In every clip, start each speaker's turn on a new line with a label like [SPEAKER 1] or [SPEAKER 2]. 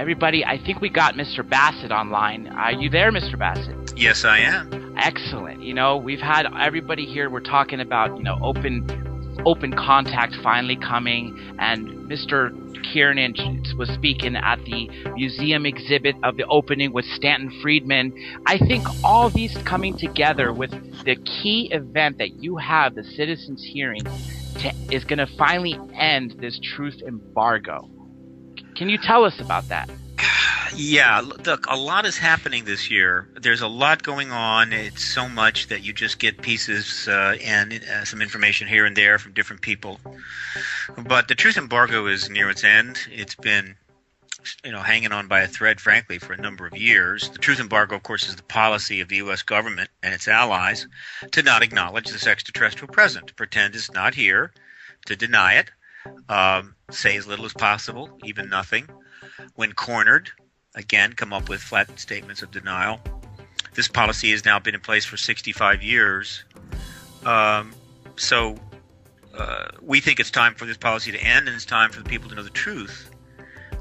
[SPEAKER 1] Everybody, I think we got Mr. Bassett online. Are you there, Mr. Bassett?
[SPEAKER 2] Yes, I am.
[SPEAKER 1] Excellent. We've had everybody here. We're talking about, open contact finally coming, and Mr. Kiernan was speaking at the museum exhibit of the opening with Stanton Friedman. I think all these coming together with the key event that you have, the citizens' hearing, is going to finally end this truth embargo. Can you tell us about that?
[SPEAKER 2] Yeah, look, a lot is happening this year. There's a lot going on. It's so much that you just get pieces and some information here and there from different people. But the truth embargo is near its end. It's been, hanging on by a thread, frankly, for a number of years. The truth embargo, of course, is the policy of the U.S. government and its allies to not acknowledge this extraterrestrial presence, to pretend it's not here, to deny it, say as little as possible, even nothing. When cornered, again, come up with flat statements of denial. This policy has now been in place for 65 years. So we think it's time for this policy to end, and it's time for the people to know the truth.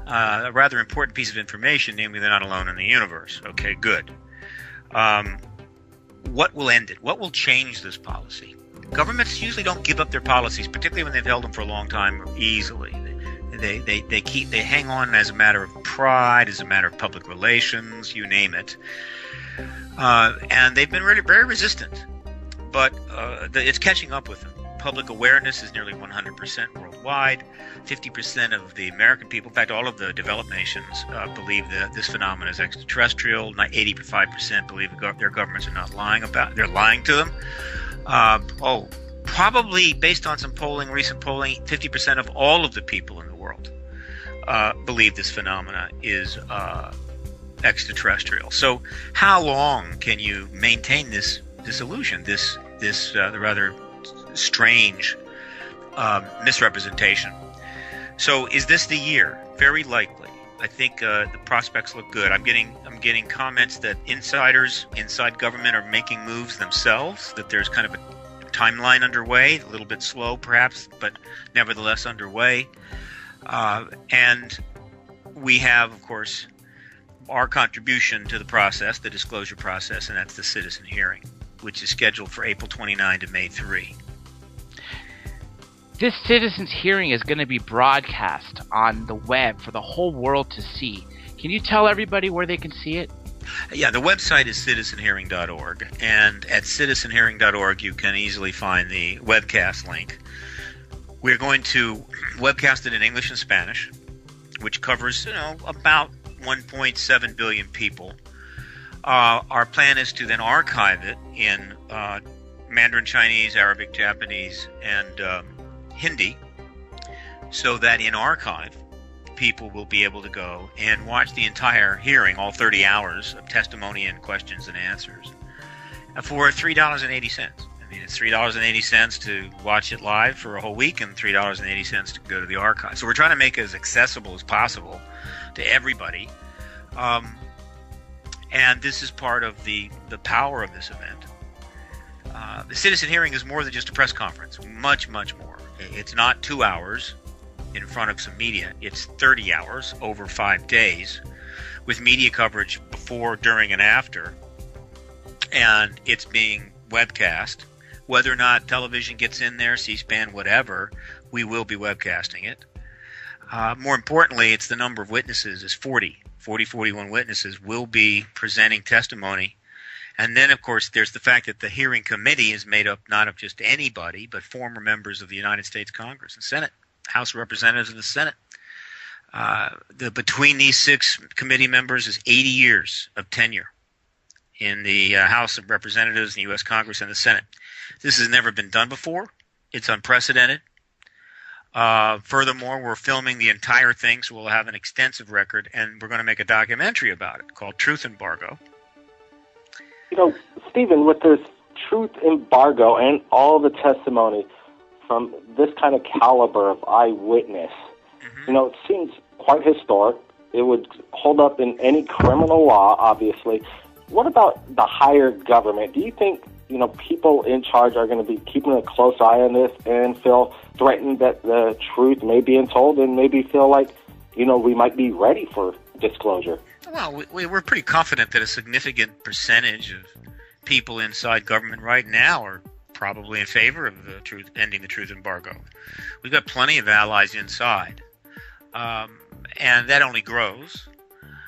[SPEAKER 2] A rather important piece of information, namely they're not alone in the universe. Okay, good. What will end it? What will change this policy? Governments usually don't give up their policies, particularly when they've held them for a long time, easily. They hang on as a matter of pride, as a matter of public relations, you name it. And they've been really very resistant. But it's catching up with them. Public awareness is nearly 100% worldwide. 50% of the American people, in fact, all of the developed nations, believe that this phenomenon is extraterrestrial. 85% believe their governments are not lying about it. They're lying to them. Probably based on some polling, recent polling, 50% of all of the people in the world believe this phenomena is extraterrestrial. So how long can you maintain this illusion, this rather strange misrepresentation? So is this the year? Very likely. I think the prospects look good. I'm getting comments that insiders inside government are making moves themselves, that there's kind of a timeline underway, a little bit slow perhaps, but nevertheless underway. And we have, of course, our contribution to the process, the disclosure process, and that's the citizen hearing, which is scheduled for April 29 to May 3.
[SPEAKER 1] This citizens hearing is going to be broadcast on the web for the whole world to see. Can you tell everybody where they can see it?
[SPEAKER 2] Yeah, the website is citizenhearing.org, and at citizenhearing.org you can easily find the webcast link. We're going to webcast it in English and Spanish, which covers, about 1.7 billion people. Our plan is to then archive it in Mandarin Chinese, Arabic, Japanese, and Hindi, so that in archive, people will be able to go and watch the entire hearing, all 30 hours of testimony and questions and answers, for $3.80. I mean, it's $3.80 to watch it live for a whole week and $3.80 to go to the archive. So we're trying to make it as accessible as possible to everybody. And this is part of the power of this event. The citizen hearing is more than just a press conference, much, much more. It's not 2 hours in front of some media. It's 30 hours over 5 days with media coverage before, during, and after. And it's being webcast. Whether or not television gets in there, C-SPAN, whatever, we will be webcasting it. More importantly, it's the number of witnesses is 41 witnesses will be presenting testimony. And then, of course, there's the fact that the hearing committee is made up not of just anybody, but former members of the United States Congress and Senate, House of Representatives and the Senate. Between these 6 committee members is 80 years of tenure in the House of Representatives, the U.S. Congress, and the Senate. This has never been done before. It's unprecedented. Furthermore, we're filming the entire thing, so we'll have an extensive record, and we're going to make a documentary about it called Truth Embargo.
[SPEAKER 3] Stephen, with this truth embargo and all the testimony from this kind of caliber of eyewitness, it seems quite historic. It would hold up in any criminal law, obviously. What about the higher government? Do you think, people in charge are going to be keeping a close eye on this and feel threatened that the truth may be told and maybe feel like, we might be ready for disclosure?
[SPEAKER 2] Well, we're pretty confident that a significant percentage of people inside government right now are probably in favor of ending the truth embargo. We've got plenty of allies inside, and that only grows.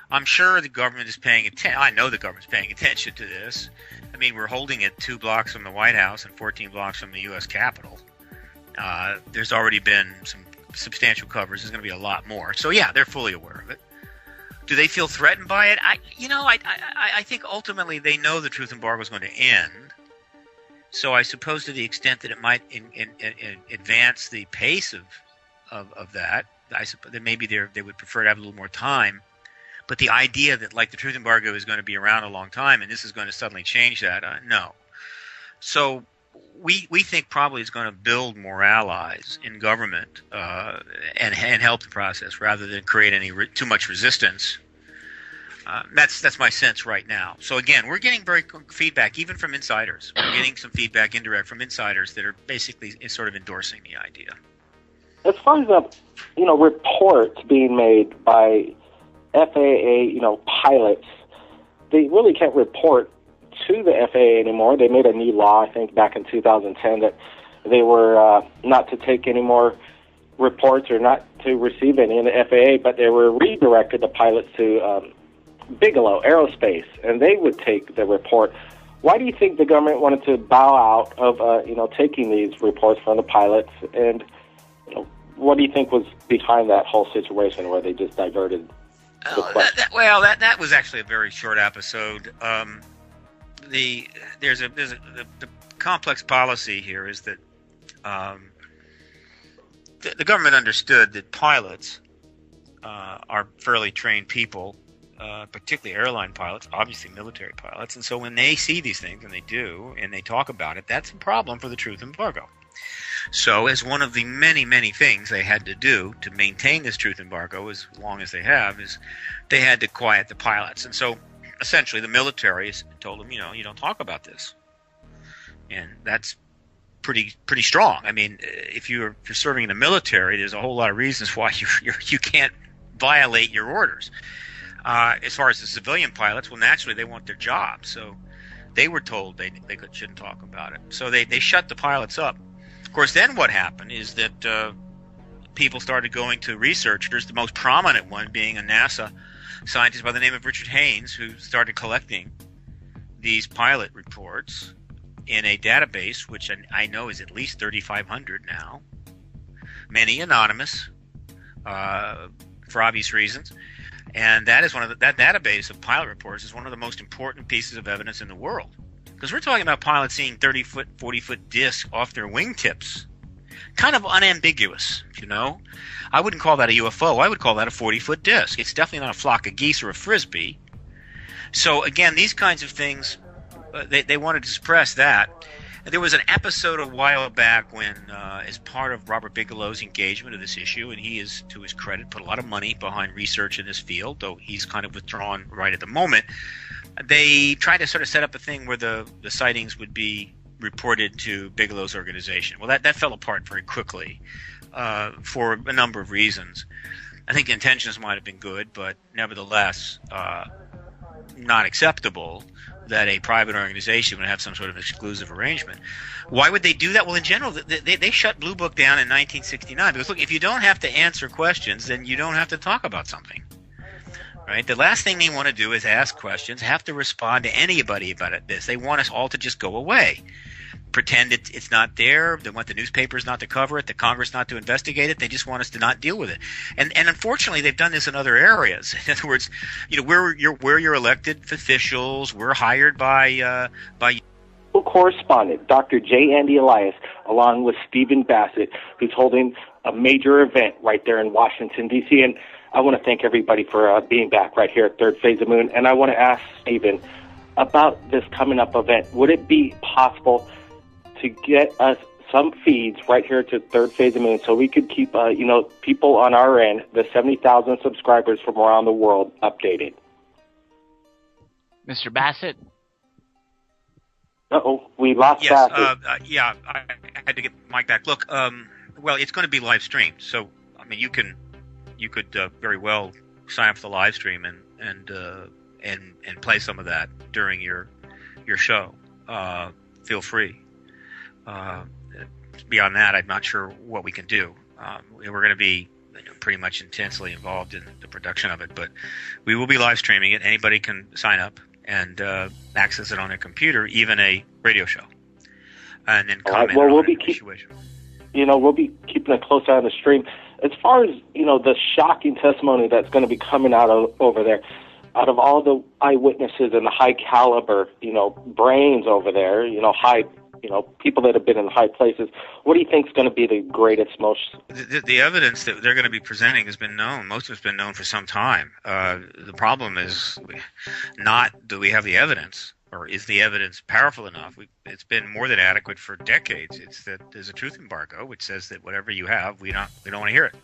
[SPEAKER 2] I'm sure the government is paying attention. I know the government's paying attention to this. I mean, we're holding it 2 blocks from the White House and 14 blocks from the U.S. Capitol. There's already been some substantial coverage. There's going to be a lot more. So, yeah, they're fully aware of it. Do they feel threatened by it? I think ultimately they know the truth embargo is going to end. So I suppose to the extent that it might advance the pace of that, I suppose that maybe they would prefer to have a little more time. But the idea that like the truth embargo is going to be around a long time and this is going to suddenly change that, no. So we think probably it's going to build more allies in government and help the process rather than create any too much resistance. That's my sense right now. So again, we're getting very feedback even from insiders. We're getting some feedback indirect from insiders that are basically sort of endorsing the idea.
[SPEAKER 3] As far as the reports being made by FAA pilots, they really can't report to the FAA anymore. They made a new law, I think, back in 2010 that they were not to take any more reports or not to receive any in the FAA, but they were redirected the pilots to Bigelow Aerospace, and they would take the report. Why do you think the government wanted to bow out of taking these reports from the pilots? And what do you think was behind that whole situation where they just diverted the question?
[SPEAKER 2] That was actually a very short episode. The complex policy here is that the government understood that pilots are fairly trained people, particularly airline pilots, obviously military pilots, and so when they see these things, and they do, and they talk about it, that's a problem for the truth embargo. So as one of the many, many things they had to do to maintain this truth embargo as long as they have is they had to quiet the pilots. And so essentially the military told them, you don't talk about this. And that's pretty strong. I mean, if you're serving in the military, there's a whole lot of reasons why you can't violate your orders. As far as the civilian pilots, well, naturally they want their job. So they were told they shouldn't talk about it. So they shut the pilots up. Of course, then what happened is that people started going to researchers, the most prominent one being a NASA scientist by the name of Richard Haynes, who started collecting these pilot reports in a database, which I know is at least 3,500 now, many anonymous for obvious reasons. And that is that database of pilot reports is one of the most important pieces of evidence in the world. Because we're talking about pilots seeing 30-foot, 40-foot discs off their wingtips. Kind of unambiguous, I wouldn't call that a UFO. I would call that a 40-foot disc. It's definitely not a flock of geese or a frisbee. So, again, these kinds of things, they wanted to suppress that. There was an episode a while back when, as part of Robert Bigelow's engagement of this issue, and he is, to his credit, put a lot of money behind research in this field, though he's kind of withdrawn right at the moment, they tried to sort of set up a thing where the sightings would be reported to Bigelow's organization. Well, that fell apart very quickly for a number of reasons. I think the intentions might have been good, but nevertheless not acceptable that a private organization would have some sort of exclusive arrangement. Why would they do that? Well, in general, they shut Blue Book down in 1969 because, look, if you don't have to answer questions, then you don't have to talk about something. Right? The last thing they want to do is ask questions, have to respond to anybody about this. They want us all to just go away. Pretend it's not there. They want the newspapers not to cover it, the Congress not to investigate it. They just want us to not deal with it. And unfortunately, they've done this in other areas. In other words, we're your elected officials. We're hired by
[SPEAKER 3] correspondent Dr. J Andy Ilias, along with Stephen Bassett, who's holding a major event right there in Washington, D.C. And I want to thank everybody for being back right here at Third Phase of Moon. And I want to ask Stephen about this coming up event. Would it be possible to get us some feeds right here to Third Phase of Moon so we could keep, people on our end, the 70,000 subscribers from around the world, updated?
[SPEAKER 1] Mr. Bassett?
[SPEAKER 3] Uh-oh, we lost Bassett.
[SPEAKER 2] Yeah, I had to get Mike back. Look, well, it's going to be live streamed, so, I mean, you could very well sign up for the live stream and play some of that during your show. Feel free. Beyond that, I'm not sure what we can do. We're going to be pretty much intensely involved in the production of it, but we will be live streaming it. Anybody can sign up and access it on their computer, even a radio show, and then comment on the situation.
[SPEAKER 3] We'll be keeping a close eye on the stream. As far as the shocking testimony that's going to be coming out over there, out of all the eyewitnesses and the high caliber, brains over there, high. People that have been in high places. What do you think is going to be the greatest, most...
[SPEAKER 2] The evidence that they're going to be presenting has been known. Most of it's been known for some time. The problem is not do we have the evidence, or is the evidence powerful enough? It's been more than adequate for decades. It's that there's a truth embargo, which says that whatever you have, we don't want to hear it.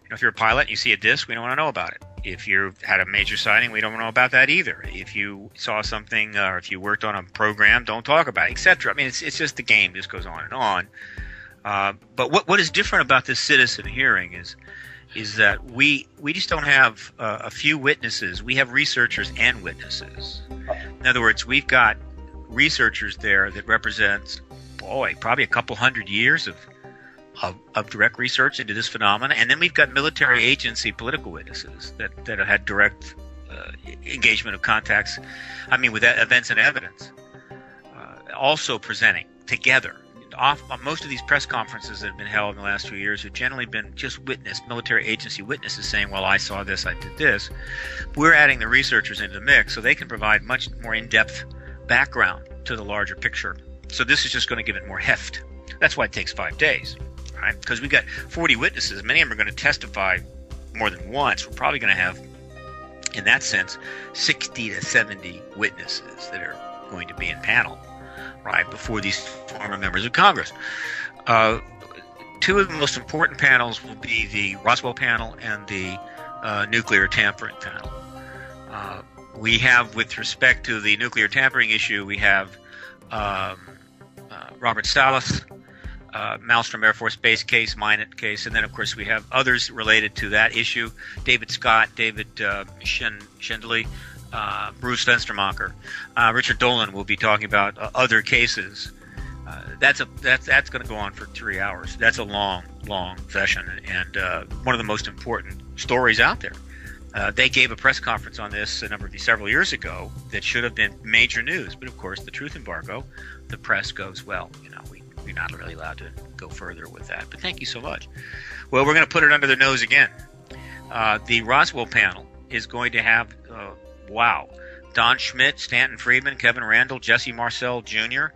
[SPEAKER 2] If you're a pilot and you see a disc, we don't want to know about it. If you had a major sighting, we don't know about that either. If you saw something or if you worked on a program, don't talk about it, etc. I mean, it's just the game just goes on and on. But what is different about this citizen hearing is that we just don't have a few witnesses. We have researchers and witnesses. In other words, we've got researchers there that represent, probably a couple hundred years of direct research into this phenomena, and then we've got military agency political witnesses that have had direct engagement of contacts, with events and evidence, also presenting together. Most of these press conferences that have been held in the last few years have generally been just military agency witnesses saying, well, I saw this, I did this. We're adding the researchers into the mix so they can provide much more in-depth background to the larger picture. So this is just going to give it more heft. That's why it takes 5 days. Right? Because we've got 40 witnesses. Many of them are going to testify more than once. We're probably going to have, in that sense, 60 to 70 witnesses that are going to be in panel, right, before these former members of Congress. Two of the most important panels will be the Roswell panel and the nuclear tampering panel. We have, with respect to the nuclear tampering issue, we have Robert Salas, Malmstrom Air Force Base case, Minot case, and then, of course, we have others related to that issue, David Scott, David Schindley, Bruce Venstermacher. Richard Dolan will be talking about other cases. That's going to go on for 3 hours. That's a long session, and one of the most important stories out there. They gave a press conference on this several years ago that should have been major news, but of course, the truth embargo, the press goes, well, we're not really allowed to go further with that. But thank you so much. Well, we're going to put it under their nose again. The Roswell panel is going to have, Don Schmidt, Stanton Friedman, Kevin Randall, Jesse Marcel Jr.,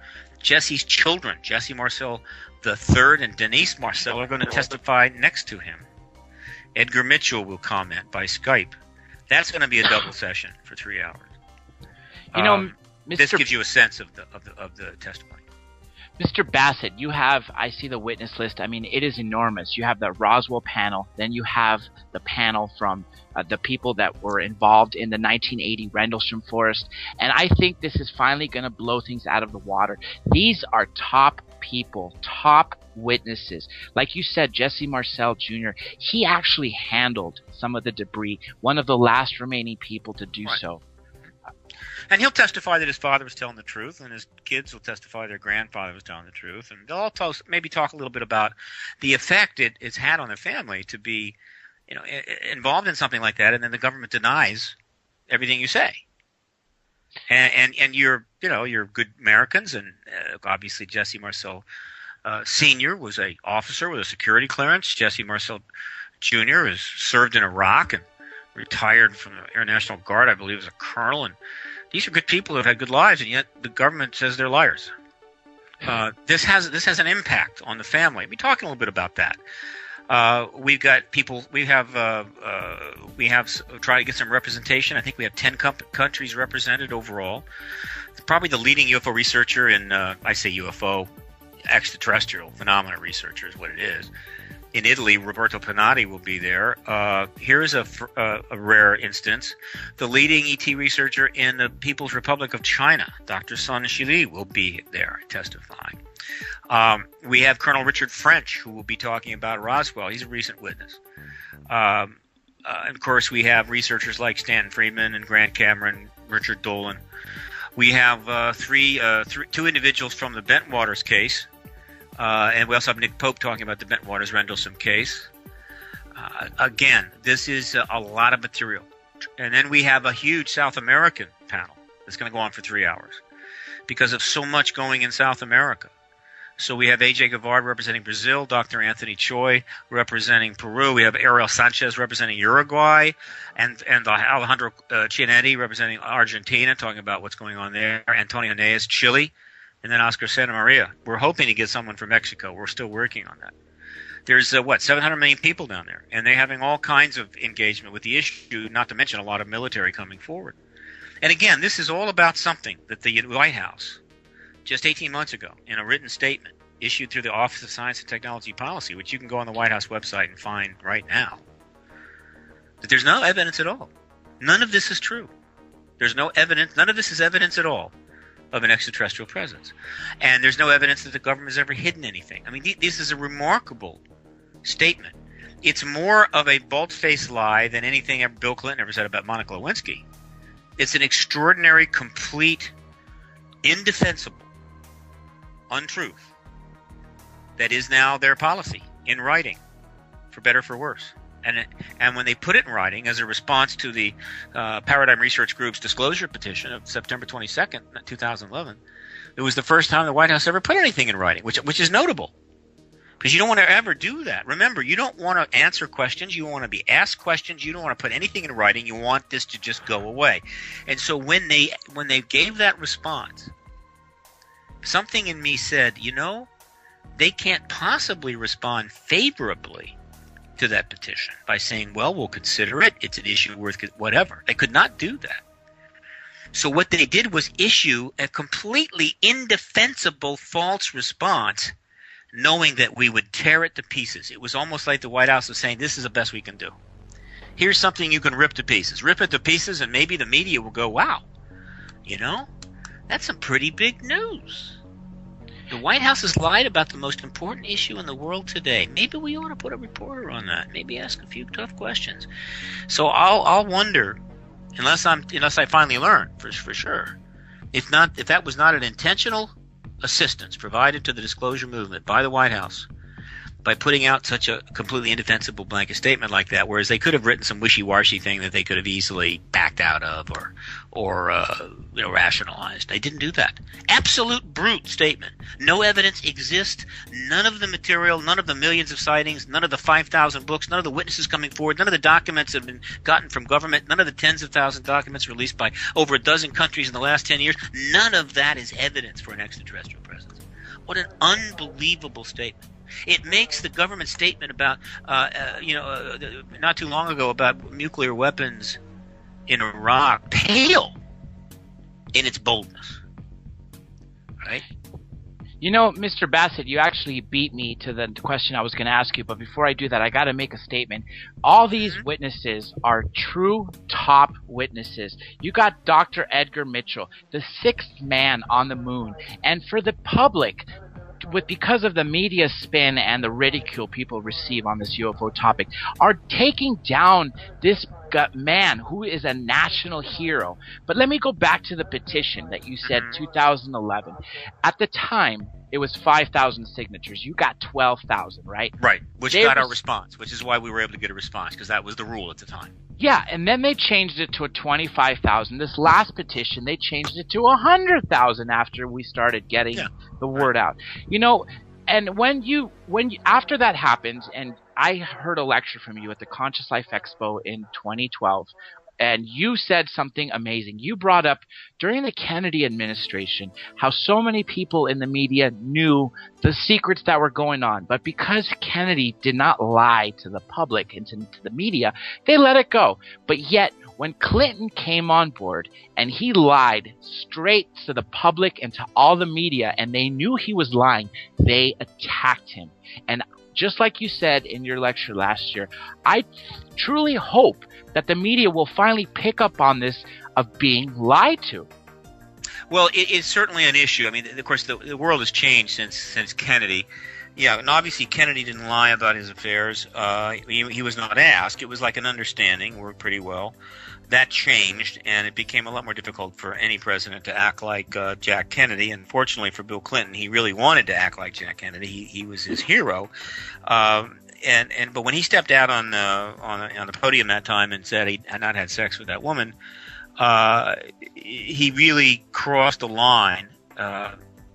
[SPEAKER 2] Jesse's children, Jesse Marcel III and Denise Marcel, are going to testify next to him. Edgar Mitchell will comment by Skype. That's going to be a double session for 3 hours. This gives you a sense of the testimony.
[SPEAKER 1] Mr. Bassett, I see the witness list. It is enormous. You have the Roswell panel, then you have the panel from the people that were involved in the 1980 Rendlesham Forest, and I think this is finally going to blow things out of the water. These are top people, top witnesses. Like you said, Jesse Marcel Jr., he actually handled some of the debris, one of the last remaining people to do so.
[SPEAKER 2] And he'll testify that his father was telling the truth, and his kids will testify their grandfather was telling the truth. And they'll all maybe talk a little bit about the effect it's had on their family to be, involved in something like that, and then the government denies everything you say. And you're good Americans, and obviously Jesse Marcel Sr. was an officer with a security clearance. Jesse Marcel Jr. has served in Iraq and retired from the Air National Guard, I believe, as a colonel, and these are good people who have had good lives, and yet the government says they're liars. This has an impact on the family. We're talking a little bit about that. We've got people. We have tried to get some representation. I think we have 10 countries represented overall. Probably the leading UFO researcher in I say UFO, extraterrestrial phenomena researcher is what it is. In Italy, Roberto Panatti will be there. Here's a rare instance. The leading ET researcher in the People's Republic of China, Dr. Sun Shili, will be there testifying. We have Colonel Richard French, who will be talking about Roswell. He's a recent witness. of course, we have researchers like Stanton Friedman and Grant Cameron, Richard Dolan. We have two individuals from the Bentwaters case, and we also have Nick Pope talking about the Bentwaters-Rendlesham case. Again, this is a lot of material. And then we have a huge South American panel that's going to go on for 3 hours because of so much going in South America. So we have A.J. Guevara representing Brazil, Dr. Anthony Choi representing Peru. We have Ariel Sanchez representing Uruguay, and Alejandro Chianetti representing Argentina, talking about what's going on there. Antonio Neas, Chile, and then Oscar Santa Maria. We're hoping to get someone from Mexico. We're still working on that. There's 700 million people down there, and they're having all kinds of engagement with the issue, not to mention a lot of military coming forward. And again, this is all about something that the White House, just 18 months ago, in a written statement issued through the Office of Science and Technology Policy, which you can go on the White House website and find right now, that there's no evidence at all. None of this is true. There's no evidence. None of this is evidence at all of an extraterrestrial presence. And there's no evidence that the government has ever hidden anything. I mean, this is a remarkable statement. It's more of a bald-faced lie than anything Bill Clinton ever said about Monica Lewinsky. It's an extraordinary, complete, indefensible untruth that is now their policy in writing, for better or for worse. And when they put it in writing as a response to the Paradigm Research Group's disclosure petition of September 22nd, 2011, it was the first time the White House ever put anything in writing, which is notable. Because you don't want to ever do that. Remember, you don't want to answer questions. You want to be asked questions. You don't want to put anything in writing. You want this to just go away. And so when they gave that response, something in me said, they can't possibly respond favorably to that petition by saying, well, we'll consider it. It's an issue worth whatever. They could not do that. So what they did was issue a completely indefensible false response, knowing that we would tear it to pieces. It was almost like the White House was saying, this is the best we can do. Here's something you can rip to pieces. Rip it to pieces, and maybe the media will go, wow, that's some pretty big news. The White House has lied about the most important issue in the world today. Maybe we ought to put a reporter on that. Maybe ask a few tough questions. So I'll wonder, unless I finally learn for sure, if that was not an intentional assistance provided to the disclosure movement by the White House by putting out such a completely indefensible blanket statement like that, whereas they could have written some wishy-washy thing that they could have easily backed out of or rationalized. They didn't do that. Absolute brute statement. No evidence exists. None of the material, none of the millions of sightings, none of the 5,000 books, none of the witnesses coming forward, none of the documents have been gotten from government, none of the tens of thousands of documents released by over a dozen countries in the last 10 years. None of that is evidence for an extraterrestrial presence. What an unbelievable statement. It makes the government statement about, not too long ago about nuclear weapons in Iraq pale in its boldness. Right?
[SPEAKER 1] Mr. Bassett, you actually beat me to the question I was going to ask you, but before I do that, I got to make a statement. All these witnesses are true top witnesses. You got Dr. Edgar Mitchell, the sixth man on the moon, and for the public, because of the media spin and the ridicule people receive on this UFO topic, are taking down this man who is a national hero. But let me go back to the petition that you said 2011. At the time, it was 5,000 signatures. You got 12,000, right?
[SPEAKER 2] Right, which got our response, which is why we were able to get a response, because that was the rule at the time.
[SPEAKER 1] Yeah, and then they changed it to 25,000. This last petition, they changed it to 100,000 after we started getting the word out. And when after that happens, and I heard a lecture from you at the Conscious Life Expo in 2012, and you said something amazing. You brought up during the Kennedy administration how so many people in the media knew the secrets that were going on. But because Kennedy did not lie to the public and to the media, they let it go. But yet, when Clinton came on board and he lied straight to the public and to all the media, and they knew he was lying, they attacked him. And just like you said in your lecture last year, I truly hope that the media will finally pick up on this of being lied to.
[SPEAKER 2] Well, it's certainly an issue. I mean, of course, the world has changed since Kennedy. Yeah, and obviously Kennedy didn't lie about his affairs. He was not asked. It was like an understanding, worked pretty well. That changed, and it became a lot more difficult for any president to act like Jack Kennedy. And fortunately for Bill Clinton, he really wanted to act like Jack Kennedy. He was his hero. But when he stepped out on the podium that time and said he had not had sex with that woman, he really crossed a line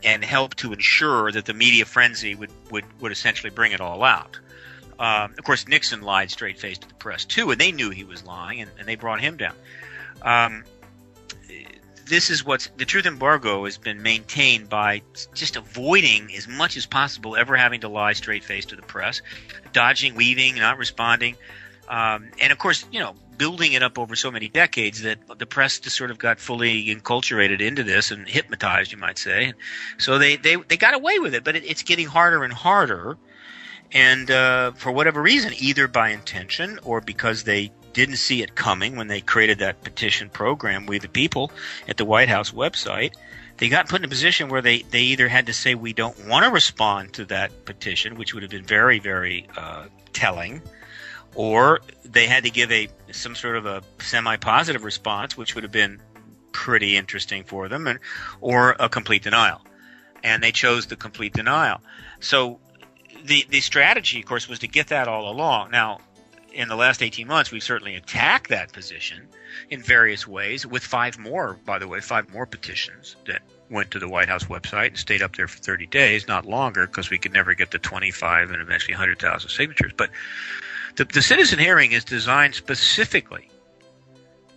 [SPEAKER 2] and helped to ensure that the media frenzy would essentially bring it all out. Of course, Nixon lied straight-faced to the press, too, and they knew he was lying, and they brought him down. This is the truth embargo has been maintained by just avoiding as much as possible ever having to lie straight-faced to the press, dodging, weaving, not responding. And, of course, building it up over so many decades that the press just sort of got fully enculturated into this and hypnotized, you might say. So they got away with it, but it's getting harder and harder. And for whatever reason, either by intention or because they didn't see it coming when they created that petition program, We the People, at the White House website, they got put in a position where they either had to say we don't want to respond to that petition, which would have been very, very telling, or they had to give some sort of a semi-positive response, which would have been pretty interesting for them, or a complete denial. And they chose the complete denial. So the strategy, of course, was to get that all along. Now, in the last 18 months, we've certainly attacked that position in various ways with 5 more petitions that went to the White House website and stayed up there for 30 days, not longer, because we could never get the 25 and eventually 100,000 signatures. But the citizen hearing is designed specifically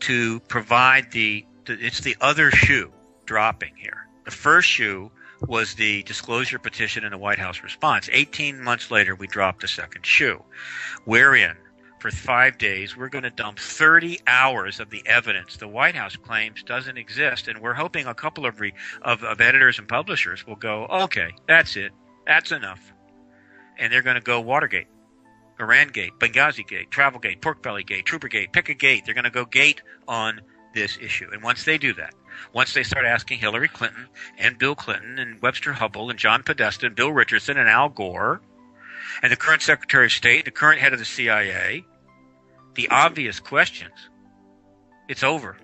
[SPEAKER 2] to provide it's the other shoe dropping here. The first shoe was the disclosure petition and the White House response. 18 months later, we dropped the second shoe, wherein for 5 days we're going to dump 30 hours of the evidence the White House claims doesn't exist, and we're hoping a couple of editors and publishers will go, okay, that's it, that's enough, and they're going to go Watergate, Iran-gate, Benghazi-gate, Travel-gate, Pork-belly-gate, Trooper-gate, pick a gate. They're going to go gate on this issue, and once they do that, once they start asking Hillary Clinton and Bill Clinton and Webster Hubbell and John Podesta and Bill Richardson and Al Gore and the current Secretary of State, the current head of the CIA, the obvious questions, it's over.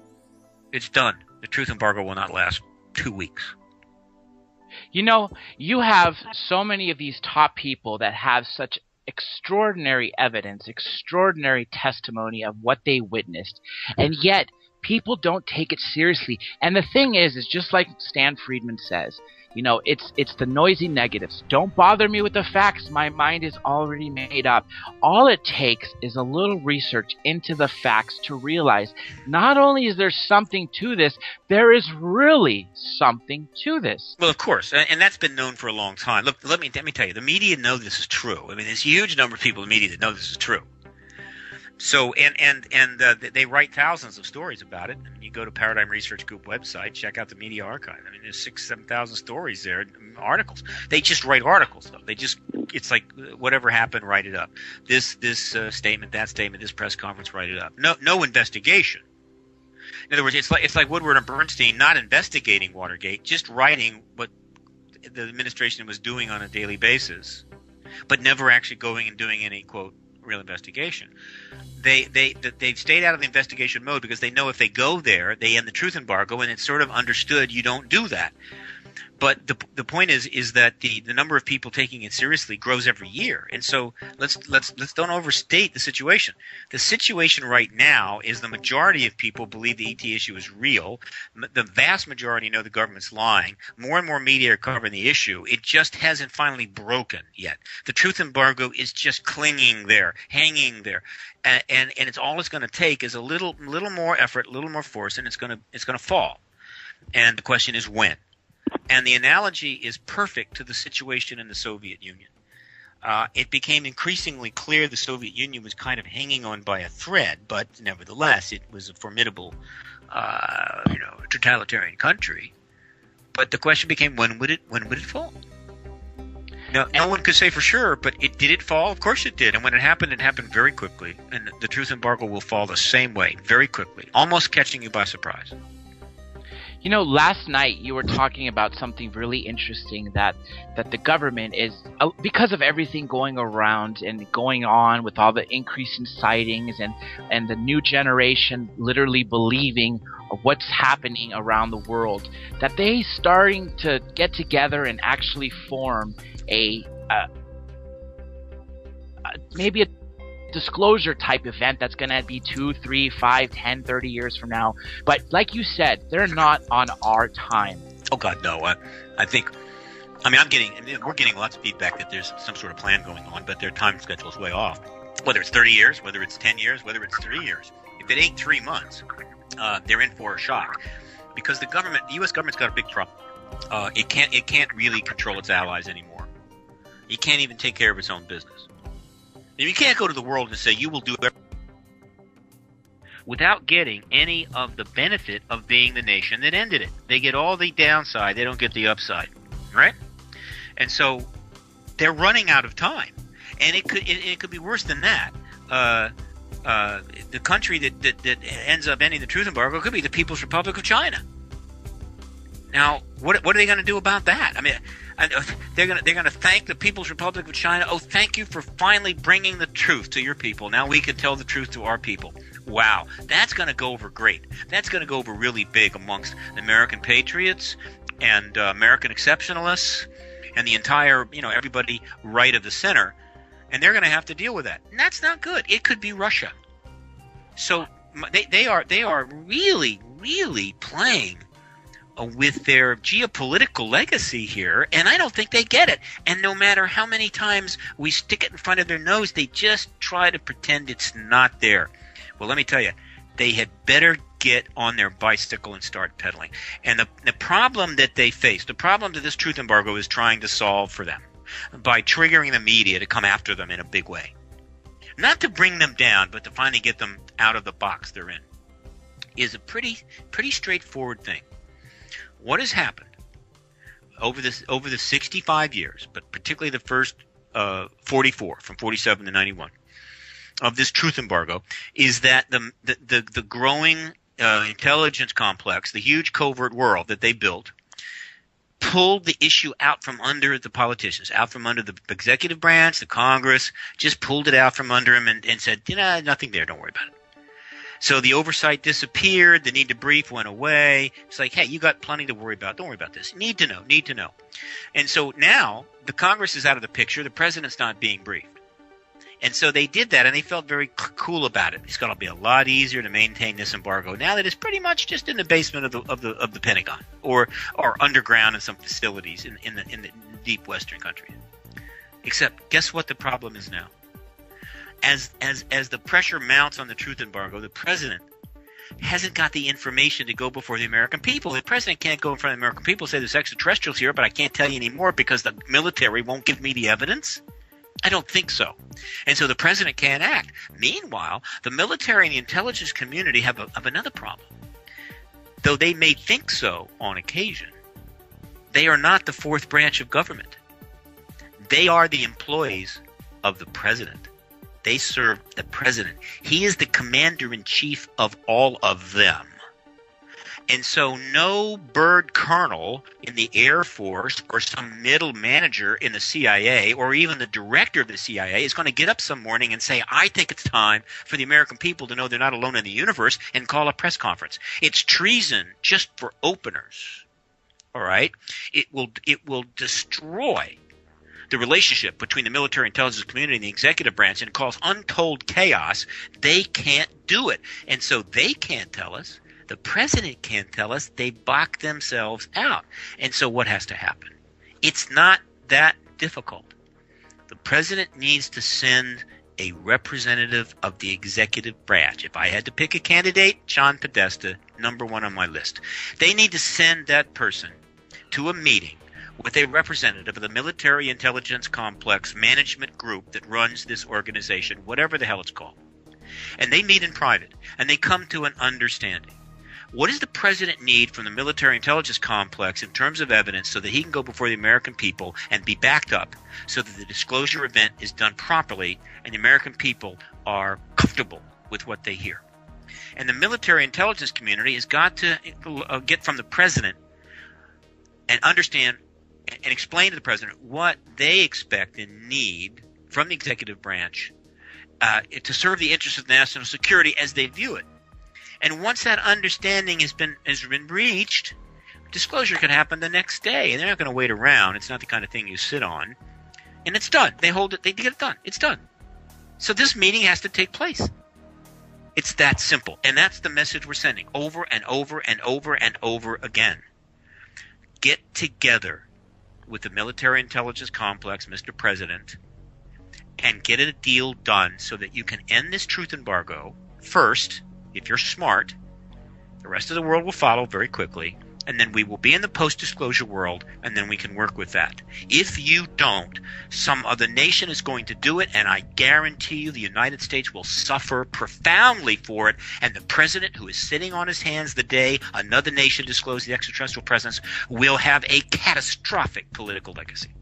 [SPEAKER 2] It's done. The truth embargo will not last 2 weeks.
[SPEAKER 1] You have so many of these top people that have such extraordinary evidence, extraordinary testimony of what they witnessed, and yet people don't take it seriously. And the thing is just like Stan Friedman says, it's the noisy negatives. Don't bother me with the facts. My mind is already made up. All it takes is a little research into the facts to realize not only is there something to this, there is really something to this.
[SPEAKER 2] Well, of course, and that's been known for a long time. Look, let me tell you, the media know this is true. I mean, there's a huge number of people in the media that know this is true. So they write thousands of stories about it. You go to Paradigm Research Group website, check out the media archive. I mean, there's 6,000-7,000 stories there, articles. They just write articles, though. It's like whatever happened, write it up. This statement, that statement, this press conference, write it up. No investigation. In other words, it's like Woodward and Bernstein not investigating Watergate, just writing what the administration was doing on a daily basis, but never actually going and doing any, quote, real investigation. They've stayed out of the investigation mode because they know if they go there, they end the truth embargo, and it's sort of understood you don't do that. But the point is that the number of people taking it seriously grows every year, and so let's don't overstate the situation. The situation right now is the majority of people believe the ET issue is real. The vast majority know the government's lying. More and more media are covering the issue. It just hasn't finally broken yet. The truth embargo is just clinging there, hanging there, and it's all it's going to take is a little more effort, a little more force, and it's going to fall. And the question is when. And the analogy is perfect to the situation in the Soviet Union. It became increasingly clear the Soviet Union was kind of hanging on by a thread, but nevertheless, it was a formidable, totalitarian country. But the question became, when would it fall? Now, no one could say for sure, but did it fall? Of course it did. And when it happened very quickly. And the truth embargo will fall the same way, very quickly, almost catching you by surprise.
[SPEAKER 1] You know, last night you were talking about something really interesting that the government is, because of everything going around and going on with all the increase in sightings and the new generation literally believing what's happening around the world, that they starting to get together and actually form maybe a disclosure type event that's going to be 2, 3, 5, 10, 30 years from now. But like you said, they're not on our time.
[SPEAKER 2] Oh God, no. We're getting lots of feedback that there's some sort of plan going on, but their time schedule is way off. Whether it's 30 years, whether it's 10 years, whether it's 3 years. If it ain't 3 months, they're in for a shock. Because the U.S. government's got a big problem. It can't really control its allies anymore. It can't even take care of its own business. You can't go to the world and say you will do everything without getting any of the benefit of being the nation that ended it. They get all the downside, they don't get the upside, right? And so they're running out of time, and it could be worse than that. The country that ends up ending the truth embargo could be the People's Republic of China. Now, what are they going to do about that? I mean, they're going to thank the People's Republic of China. Oh, thank you for finally bringing the truth to your people. Now we can tell the truth to our people. Wow, that's going to go over great. That's going to go over really big amongst the American patriots and American exceptionalists and the entire, everybody right of the center. And they're going to have to deal with that. And that's not good. It could be Russia. So they are really, really playing with their geopolitical legacy here, and I don't think they get it. And no matter how many times we stick it in front of their nose, they just try to pretend it's not there. Well, let me tell you, they had better get on their bicycle and start pedaling. And the problem that they face, the problem that this truth embargo is trying to solve for them by triggering the media to come after them in a big way, not to bring them down, but to finally get them out of the box they're in, is a pretty straightforward thing. What has happened over the 65 years, but particularly the first 44, from 47 to 91, of this truth embargo, is that the growing intelligence complex, the huge covert world that they built, pulled the issue out from under the politicians, out from under the executive branch, the Congress, just pulled it out from under them and said, nothing there, don't worry about it. So the oversight disappeared. The need to brief went away. It's like, hey, you got plenty to worry about. Don't worry about this. Need to know. And so now the Congress is out of the picture. The president's not being briefed. And so they did that, and they felt very cool about it. It's going to be a lot easier to maintain this embargo now that it's pretty much just in the basement of the Pentagon or underground in some facilities in the deep Western countries. Except, guess what the problem is now? As the pressure mounts on the truth embargo, the president hasn't got the information to go before the American people. The president can't go in front of the American people and say there's extraterrestrials here, but I can't tell you anymore because the military won't give me the evidence. I don't think so. And so the president can't act. Meanwhile, the military and the intelligence community have another problem. Though they may think so on occasion, they are not the fourth branch of government. They are the employees of the president. They serve the president. He is the commander-in-chief of all of them. And so no bird colonel in the Air Force or some middle manager in the CIA or even the director of the CIA is going to get up some morning and say, I think it's time for the American people to know they're not alone in the universe, and call a press conference. It's treason just for openers. All right? It will destroy the relationship between the military intelligence community and the executive branch, and cause untold chaos. They can't do it. And so they can't tell us. The president can't tell us. They block themselves out. And so what has to happen? It's not that difficult. The president needs to send a representative of the executive branch. If I had to pick a candidate, John Podesta, number one on my list. They need to send that person to a meeting with a representative of the military intelligence complex management group that runs this organization, whatever the hell it's called. And they meet in private, and they come to an understanding. What does the president need from the military intelligence complex in terms of evidence so that he can go before the American people and be backed up so that the disclosure event is done properly and the American people are comfortable with what they hear? And the military intelligence community has got to get from the president and understand and explain to the president what they expect and need from the executive branch to serve the interests of national security as they view it. And once that understanding has been reached, disclosure can happen the next day, and they're not going to wait around. It's not the kind of thing you sit on. And it's done. They hold it. They get it done. It's done. So this meeting has to take place. It's that simple. And that's the message we're sending over and over and over and over again. Get together with the military intelligence complex, Mr. President, and get a deal done so that you can end this truth embargo first. If you're smart, the rest of the world will follow very quickly, and then we will be in the post-disclosure world, and then we can work with that. If you don't, some other nation is going to do it, and I guarantee you the United States will suffer profoundly for it, and the president who is sitting on his hands the day another nation discloses the extraterrestrial presence will have a catastrophic political legacy.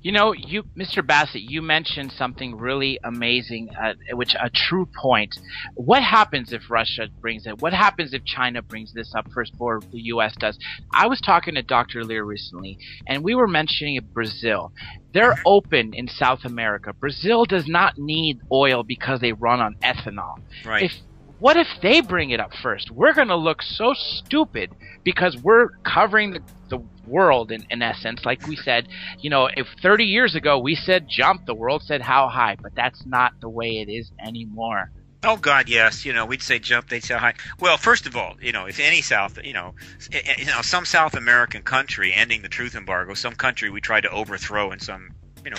[SPEAKER 1] You know, Mr. Bassett, you mentioned something really amazing, which a true point. What happens if Russia brings it? What happens if China brings this up first before the U.S. does? I was talking to Dr. Lear recently, and we were mentioning Brazil. They're open in South America. Brazil does not need oil because they run on ethanol.
[SPEAKER 2] Right.
[SPEAKER 1] What if they bring it up first? We're going to look so stupid because we're covering the world in essence. Like we said, you know, if 30 years ago we said jump, the world said how high, but that's not the way it is anymore.
[SPEAKER 2] Oh, God, yes. You know, we'd say jump, they'd say high. Well, first of all, you know, if any some South American country ending the truth embargo, some country we tried to overthrow in some,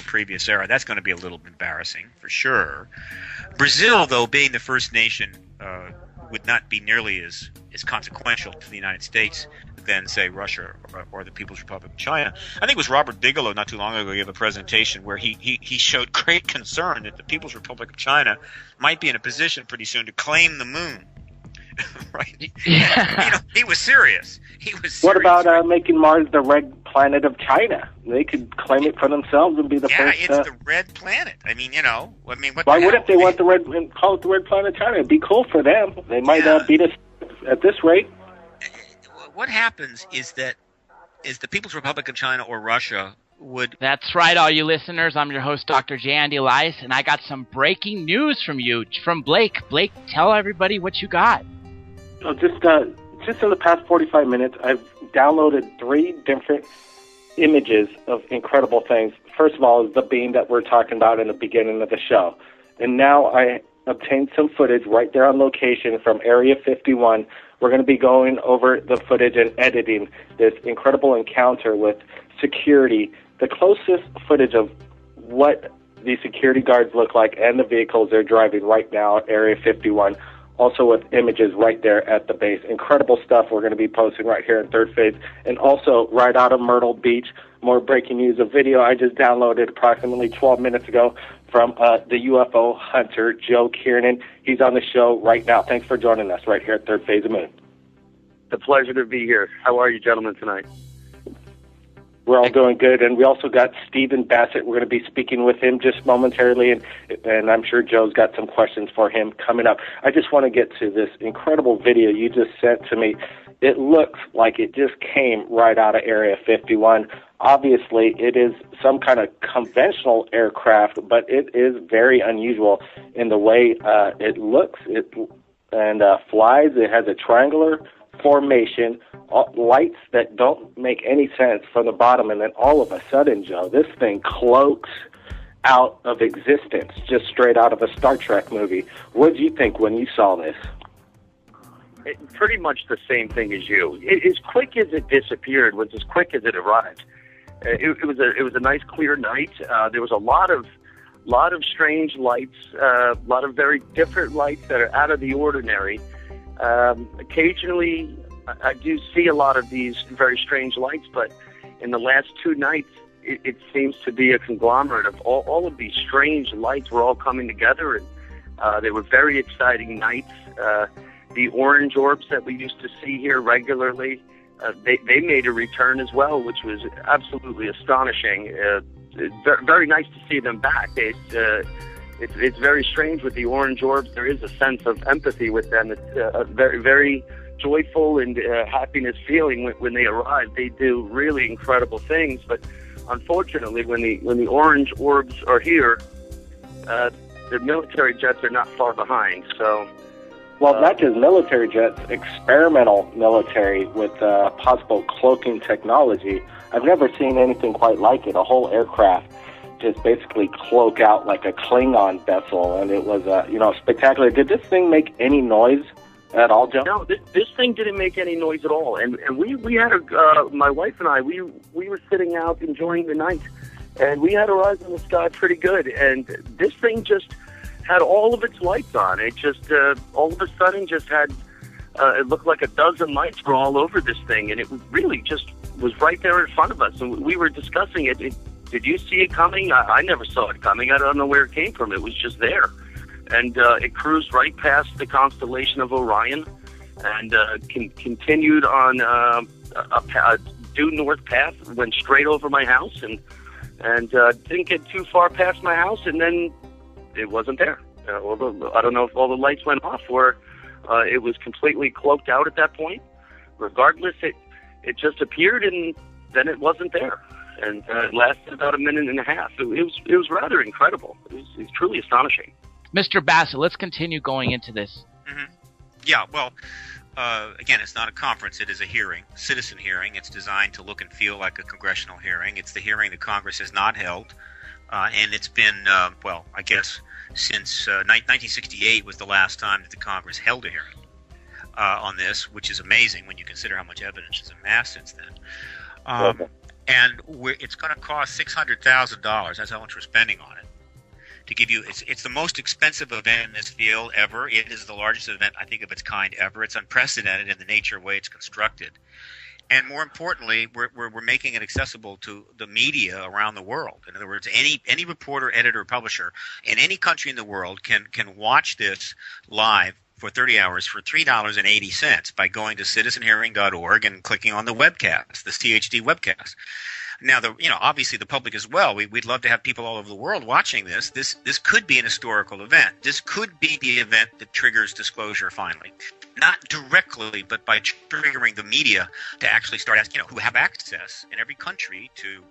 [SPEAKER 2] previous era, that's going to be a little embarrassing for sure. Brazil, though, being the first nation, would not be nearly as consequential to the United States than, say, Russia or the People's Republic of China. I think it was Robert Bigelow not too long ago gave a presentation where he showed great concern that the People's Republic of China might be in a position pretty soon to claim the moon. Right?
[SPEAKER 1] Yeah.
[SPEAKER 2] He was serious.
[SPEAKER 3] What about making Mars the red planet of China? They could claim it for themselves and be the first.
[SPEAKER 2] Yeah, it's the red planet. I mean, what?
[SPEAKER 3] Why would if they want the red and call it the red planet of China? It'd be cool for them. They might beat us at this rate.
[SPEAKER 2] What happens is the People's Republic of China or Russia would...
[SPEAKER 1] That's right, all you listeners. I'm your host, Dr. J Andy Ilias, and I got some breaking news from Blake. Blake, tell everybody what you got.
[SPEAKER 3] Oh, just in the past 45 minutes, I've downloaded 3 different images of incredible things. First of all is the beam that we're talking about in the beginning of the show. And now I obtained some footage right there on location from Area 51. We're going to be going over the footage and editing this incredible encounter with security, the closest footage of what the security guards look like and the vehicles they're driving right now at Area 51, also with images right there at the base. Incredible stuff we're going to be posting right here in Third Phase. And also right out of Myrtle Beach, more breaking news, a video I just downloaded approximately 12 minutes ago from the UFO hunter, Joe Kiernan. He's on the show right now. Thanks for joining us right here at Third Phase of Moon.
[SPEAKER 4] It's a pleasure to be here. How are you gentlemen tonight?
[SPEAKER 3] We're all doing good, and we also got Stephen Bassett. We're going to be speaking with him just momentarily, and I'm sure Joe's got some questions for him coming up. I just want to get to this incredible video you just sent to me. It looks like it just came right out of Area 51. Obviously, it is some kind of conventional aircraft, but it is very unusual in the way it looks and flies. It has a triangular formation, lights that don't make any sense from the bottom, and then all of a sudden, Joe, this thing cloaks out of existence, just straight out of a Star Trek movie. What did you think when you saw this?
[SPEAKER 4] Pretty much the same thing as you. As quick as it disappeared was as quick as it arrived. It was a nice clear night. There was a lot of strange lights, a lot of very different lights that are out of the ordinary. Occasionally, I do see a lot of these very strange lights, but in the last 2 nights, it seems to be a conglomerate of all of these strange lights were all coming together, and they were very exciting nights. The orange orbs that we used to see here regularly, they made a return as well, which was absolutely astonishing. Very nice to see them back. it's very strange with the orange orbs. There is a sense of empathy with them. It's a very, very joyful and happiness feeling when they arrive. They do really incredible things, but unfortunately, when the orange orbs are here, the military jets are not far behind. So,
[SPEAKER 3] well, not just military jets, experimental military with possible cloaking technology. I've never seen anything quite like it. A whole aircraft just basically cloak out like a Klingon vessel, and it was spectacular. Did this thing make any noise at all, Joe?
[SPEAKER 4] No, this thing didn't make any noise at all. And we had my wife and I, we were sitting out enjoying the night, and we had our eyes on the sky pretty good. And this thing just had all of its lights on. It just all of a sudden just had it looked like a dozen lights were all over this thing, and it really just was right there in front of us. And we were discussing it. Did you see it coming? I never saw it coming. I don't know where it came from. It was just there. And it cruised right past the constellation of Orion and continued on a due north path, went straight over my house and didn't get too far past my house, and then it wasn't there. I don't know if all the lights went off or it was completely cloaked out at that point. Regardless, it just appeared and then it wasn't there. And it lasted about a minute and a half. It was rather incredible. It was truly astonishing.
[SPEAKER 1] Mr. Bassett, let's continue going into this.
[SPEAKER 2] Mm-hmm. Yeah, well, again, it's not a conference. It is a hearing, citizen hearing. It's designed to look and feel like a congressional hearing. It's the hearing that Congress has not held. And it's been, I guess since 1968 was the last time that the Congress held a hearing on this, which is amazing when you consider how much evidence has amassed since then. And it's going to cost $600,000. That's how much we're spending on it. To give you, it's the most expensive event in this field ever. It is the largest event, I think, of its kind ever. It's unprecedented in the nature of the way it's constructed. And more importantly, we're making it accessible to the media around the world. In other words, any reporter, editor, publisher in any country in the world can watch this live for 30 hours for $3.80 by going to citizenhearing.org and clicking on the webcast, the CHD webcast. Now, obviously the public as well. We'd love to have people all over the world watching this. This could be an historical event. This could be the event that triggers disclosure finally. Not directly, but by triggering the media to actually start asking, who have access in every country to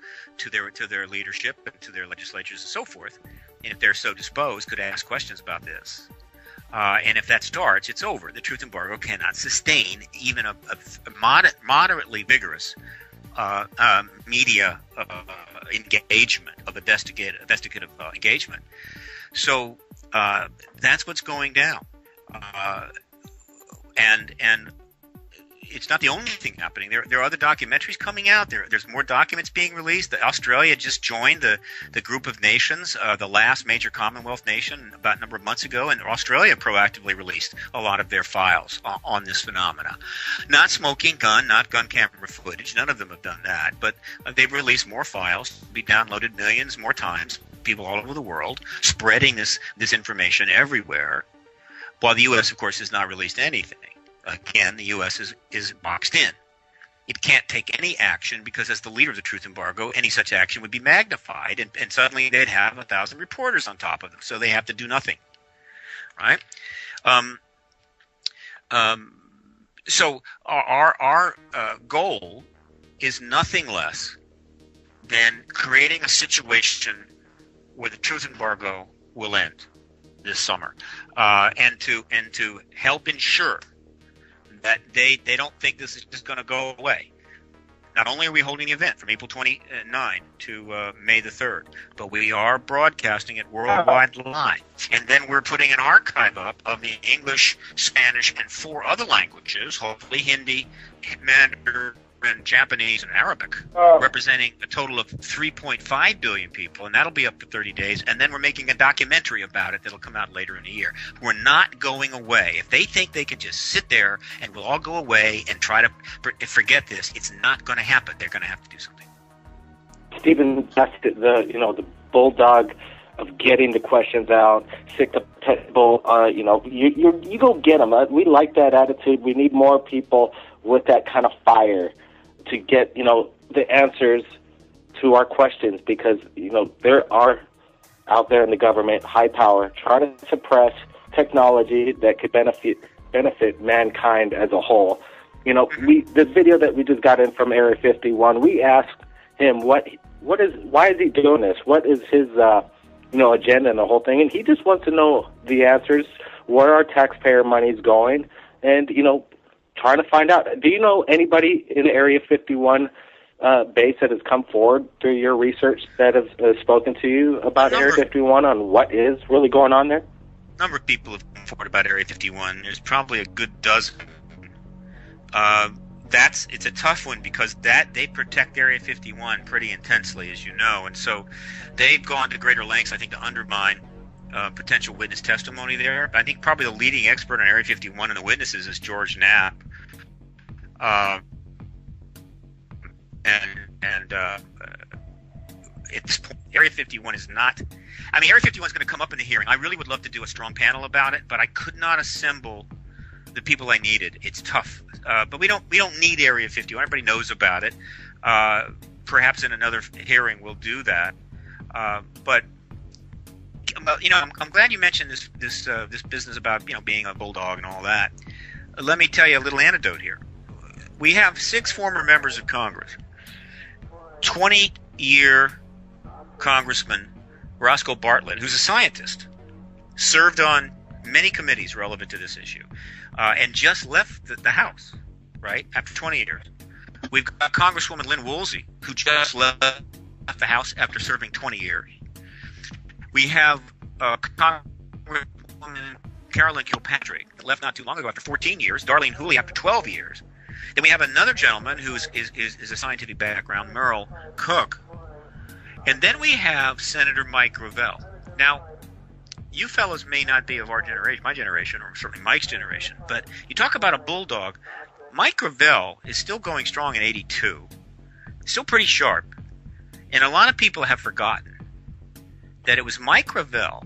[SPEAKER 2] their leadership and to their legislatures and so forth, and if they're so disposed, could ask questions about this. And if that starts, it's over. The truth embargo cannot sustain even a moderately vigorous media engagement of investigative engagement. So that's what's going down. And it's not the only thing happening. There are other documentaries coming out. There's more documents being released. Australia just joined the group of nations, the last major Commonwealth nation, about a number of months ago, and Australia proactively released a lot of their files on this phenomena. Not smoking gun, not gun camera footage. None of them have done that, but they've released more files to be downloaded millions more times. People all over the world spreading this information everywhere, while the U.S., of course, has not released anything. Again, the U.S. is boxed in. It can't take any action because as the leader of the truth embargo, any such action would be magnified, and suddenly they'd have 1,000 reporters on top of them, so they have to do nothing, right? So our goal is nothing less than creating a situation where the truth embargo will end this summer, and to help ensure that they don't think this is just going to go away. Not only are we holding the event from April 29 to May the 3rd, but we are broadcasting it worldwide live. And then we're putting an archive up of the English, Spanish, and 4 other languages, hopefully Hindi, Mandarin, Japanese, and Arabic, representing a total of 3.5 billion people, and that'll be up for 30 days. And then we're making a documentary about it that'll come out later in the year. We're not going away. If they think they can just sit there and we'll all go away and try to forget this, it's not going to happen. They're going to have to do something.
[SPEAKER 3] Stephen, that's the bulldog of getting the questions out, sick the pit bull. You go get them. We like that attitude. We need more people with that kind of fire to get, the answers to our questions, because, there are out there in the government, high power, trying to suppress technology that could benefit mankind as a whole. You know, the video that we just got in from Area 51, we asked him why is he doing this? What is his agenda and the whole thing? And he just wants to know the answers, where our taxpayer money is going, and trying to find out. Do you know anybody in Area 51 base that has come forward through your research that has spoken to you about Area 51 on what is really going on there?
[SPEAKER 2] A number of people have come forward about Area 51. There's probably a good dozen. It's a tough one because they protect Area 51 pretty intensely, as you know, and so they've gone to greater lengths, I think, to undermine potential witness testimony there. I think probably the leading expert on Area 51 and the witnesses is George Knapp. At this point, Area 51 is not. I mean, Area 51 is going to come up in the hearing. I really would love to do a strong panel about it, but I could not assemble the people I needed. It's tough, but we don't need Area 51. Everybody knows about it. Perhaps in another hearing we'll do that. But I'm glad you mentioned this business about being a bulldog and all that. Let me tell you a little anecdote here. We have 6 former members of Congress. 20-year Congressman Roscoe Bartlett, who's a scientist, served on many committees relevant to this issue, and just left the House, right, after 20 years. We've got Congresswoman Lynn Woolsey, who just left the House after serving 20 years. We have Congresswoman Carolyn Kilpatrick, left not too long ago after 14 years, Darlene Hooley after 12 years. Then we have another gentleman who is a scientific background, Merle Cook. And then we have Senator Mike Gravel. Now, you fellows may not be of our generation, my generation, or certainly Mike's generation, but you talk about a bulldog. Mike Gravel is still going strong at 82, still pretty sharp. And a lot of people have forgotten that it was Mike Gravel,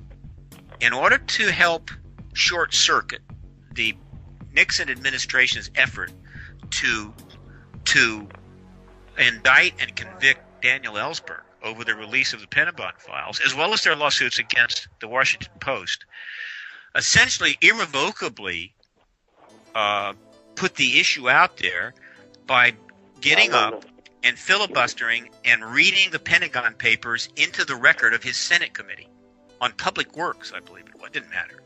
[SPEAKER 2] in order to help short-circuit the Nixon administration's effort to indict and convict Daniel Ellsberg over the release of the Pentagon files, as well as their lawsuits against the Washington Post, essentially irrevocably put the issue out there by getting up and filibustering and reading the Pentagon Papers into the record of his Senate committee on public works, I believe it was. It didn't matter.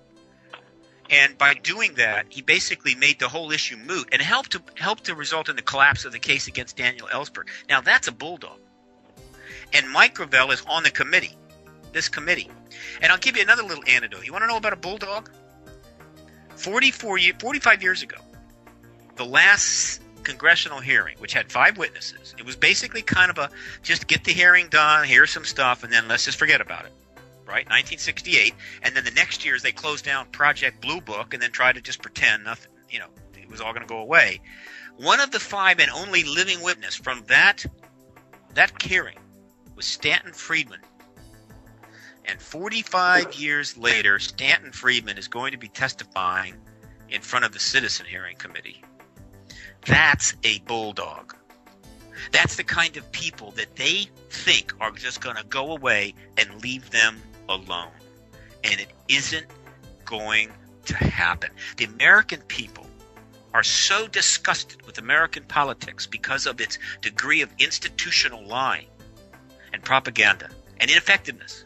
[SPEAKER 2] And by doing that, he basically made the whole issue moot and helped to result in the collapse of the case against Daniel Ellsberg. Now, that's a bulldog. And Mike Gravel is on the committee, this committee. And I'll give you another little anecdote. You want to know about a bulldog? 45 years ago, the last congressional hearing, which had 5 witnesses, it was basically kind of a just get the hearing done, here's some stuff, and then let's just forget about it. Right, 1968, and then the next year they closed down Project Blue Book and then tried to just pretend nothing, it was all going to go away. One of the 5 and only living witness from that hearing was Stanton Friedman. And 45 years later, Stanton Friedman is going to be testifying in front of the Citizen Hearing Committee. That's a bulldog. That's the kind of people that they think are just going to go away and leave them alone. And it isn't going to happen. The American people are so disgusted with American politics because of its degree of institutional lying and propaganda and ineffectiveness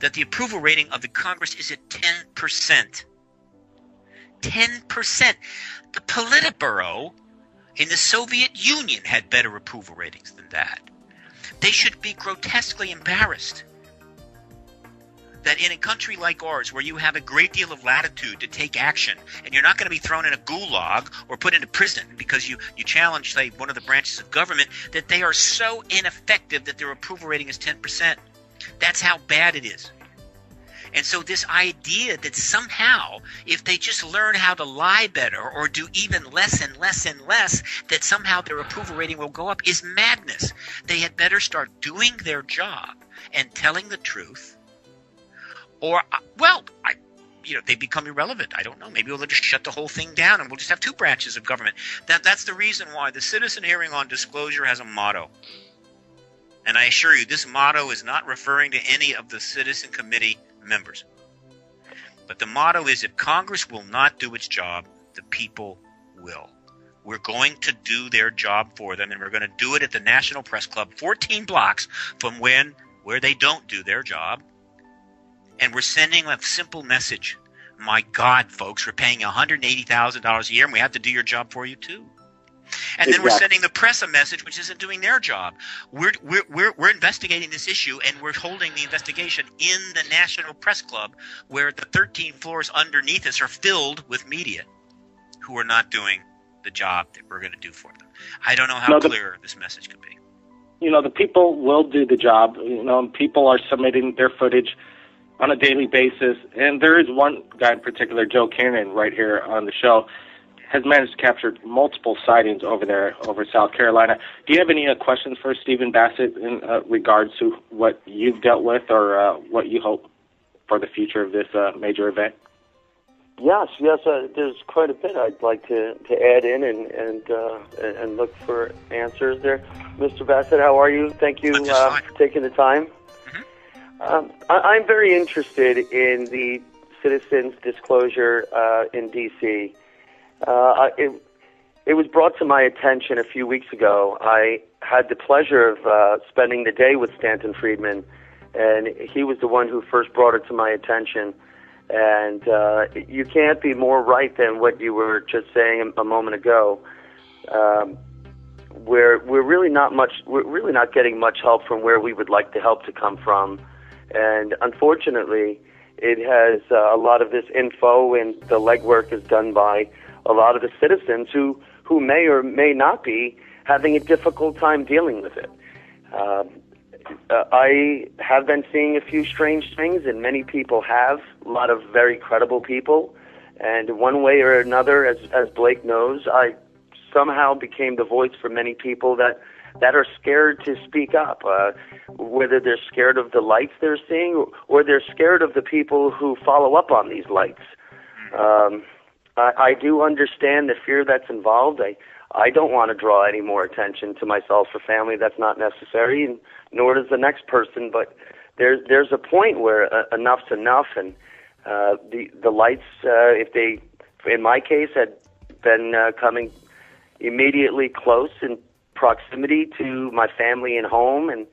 [SPEAKER 2] that the approval rating of the Congress is at 10%. 10%. The Politburo in the Soviet Union had better approval ratings than that. They should be grotesquely embarrassed that in a country like ours, where you have a great deal of latitude to take action, and you're not going to be thrown in a gulag or put into prison because you challenge, say, one of the branches of government, that they are so ineffective that their approval rating is 10%. That's how bad it is. And so this idea that somehow, if they just learn how to lie better or do even less and less and less, that somehow their approval rating will go up is madness. They had better start doing their job and telling the truth. Or, they become irrelevant. I don't know. Maybe we'll just shut the whole thing down and we'll just have 2 branches of government. That's the reason why the Citizen Hearing on Disclosure has a motto. And I assure you, this motto is not referring to any of the Citizen Committee members. But the motto is, if Congress will not do its job, the people will. We're going to do their job for them, and we're going to do it at the National Press Club, 14 blocks from where they don't do their job. And we're sending a simple message. My God, folks, we're paying $180,000 a year, and we have to do your job for you too. And then we're sending the press a message which isn't doing their job. We're investigating this issue, and we're holding the investigation in the National Press Club, where the 13 floors underneath us are filled with media who are not doing the job that we're going to do for them. I don't know how clear this message could be.
[SPEAKER 3] The people will do the job. People are submitting their footage on a daily basis, and there is one guy in particular, Joe Kiernan, right here on the show, has managed to capture multiple sightings over South Carolina. Do you have any questions for Stephen Bassett in regards to what you've dealt with or what you hope for the future of this major event?
[SPEAKER 5] Yes. There's quite a bit I'd like to add in and look for answers there. Mr. Bassett, how are you? Thank you for taking the time. Mm-hmm. I'm very interested in the citizens' disclosure in D.C. It was brought to my attention a few weeks ago. I had the pleasure of spending the day with Stanton Friedman, and he was the one who first brought it to my attention. And you can't be more right than what you were just saying a moment ago. We're really not getting much help from where we would like the help to come from, and unfortunately, it has a lot of this info and the legwork is done by a lot of the citizens who may or may not be having a difficult time dealing with it. I have been seeing a few strange things, and many people have, a lot of very credible people. And one way or another, as Blake knows, I somehow became the voice for many people that are scared to speak up, whether they're scared of the lights they're seeing or they're scared of the people who follow up on these lights. I do understand the fear that's involved. I don't want to draw any more attention to myself or family. That's not necessary, and nor does the next person. But there's a point where enough's enough, and the lights, if they, in my case, had been coming immediately close in proximity to my family and home, and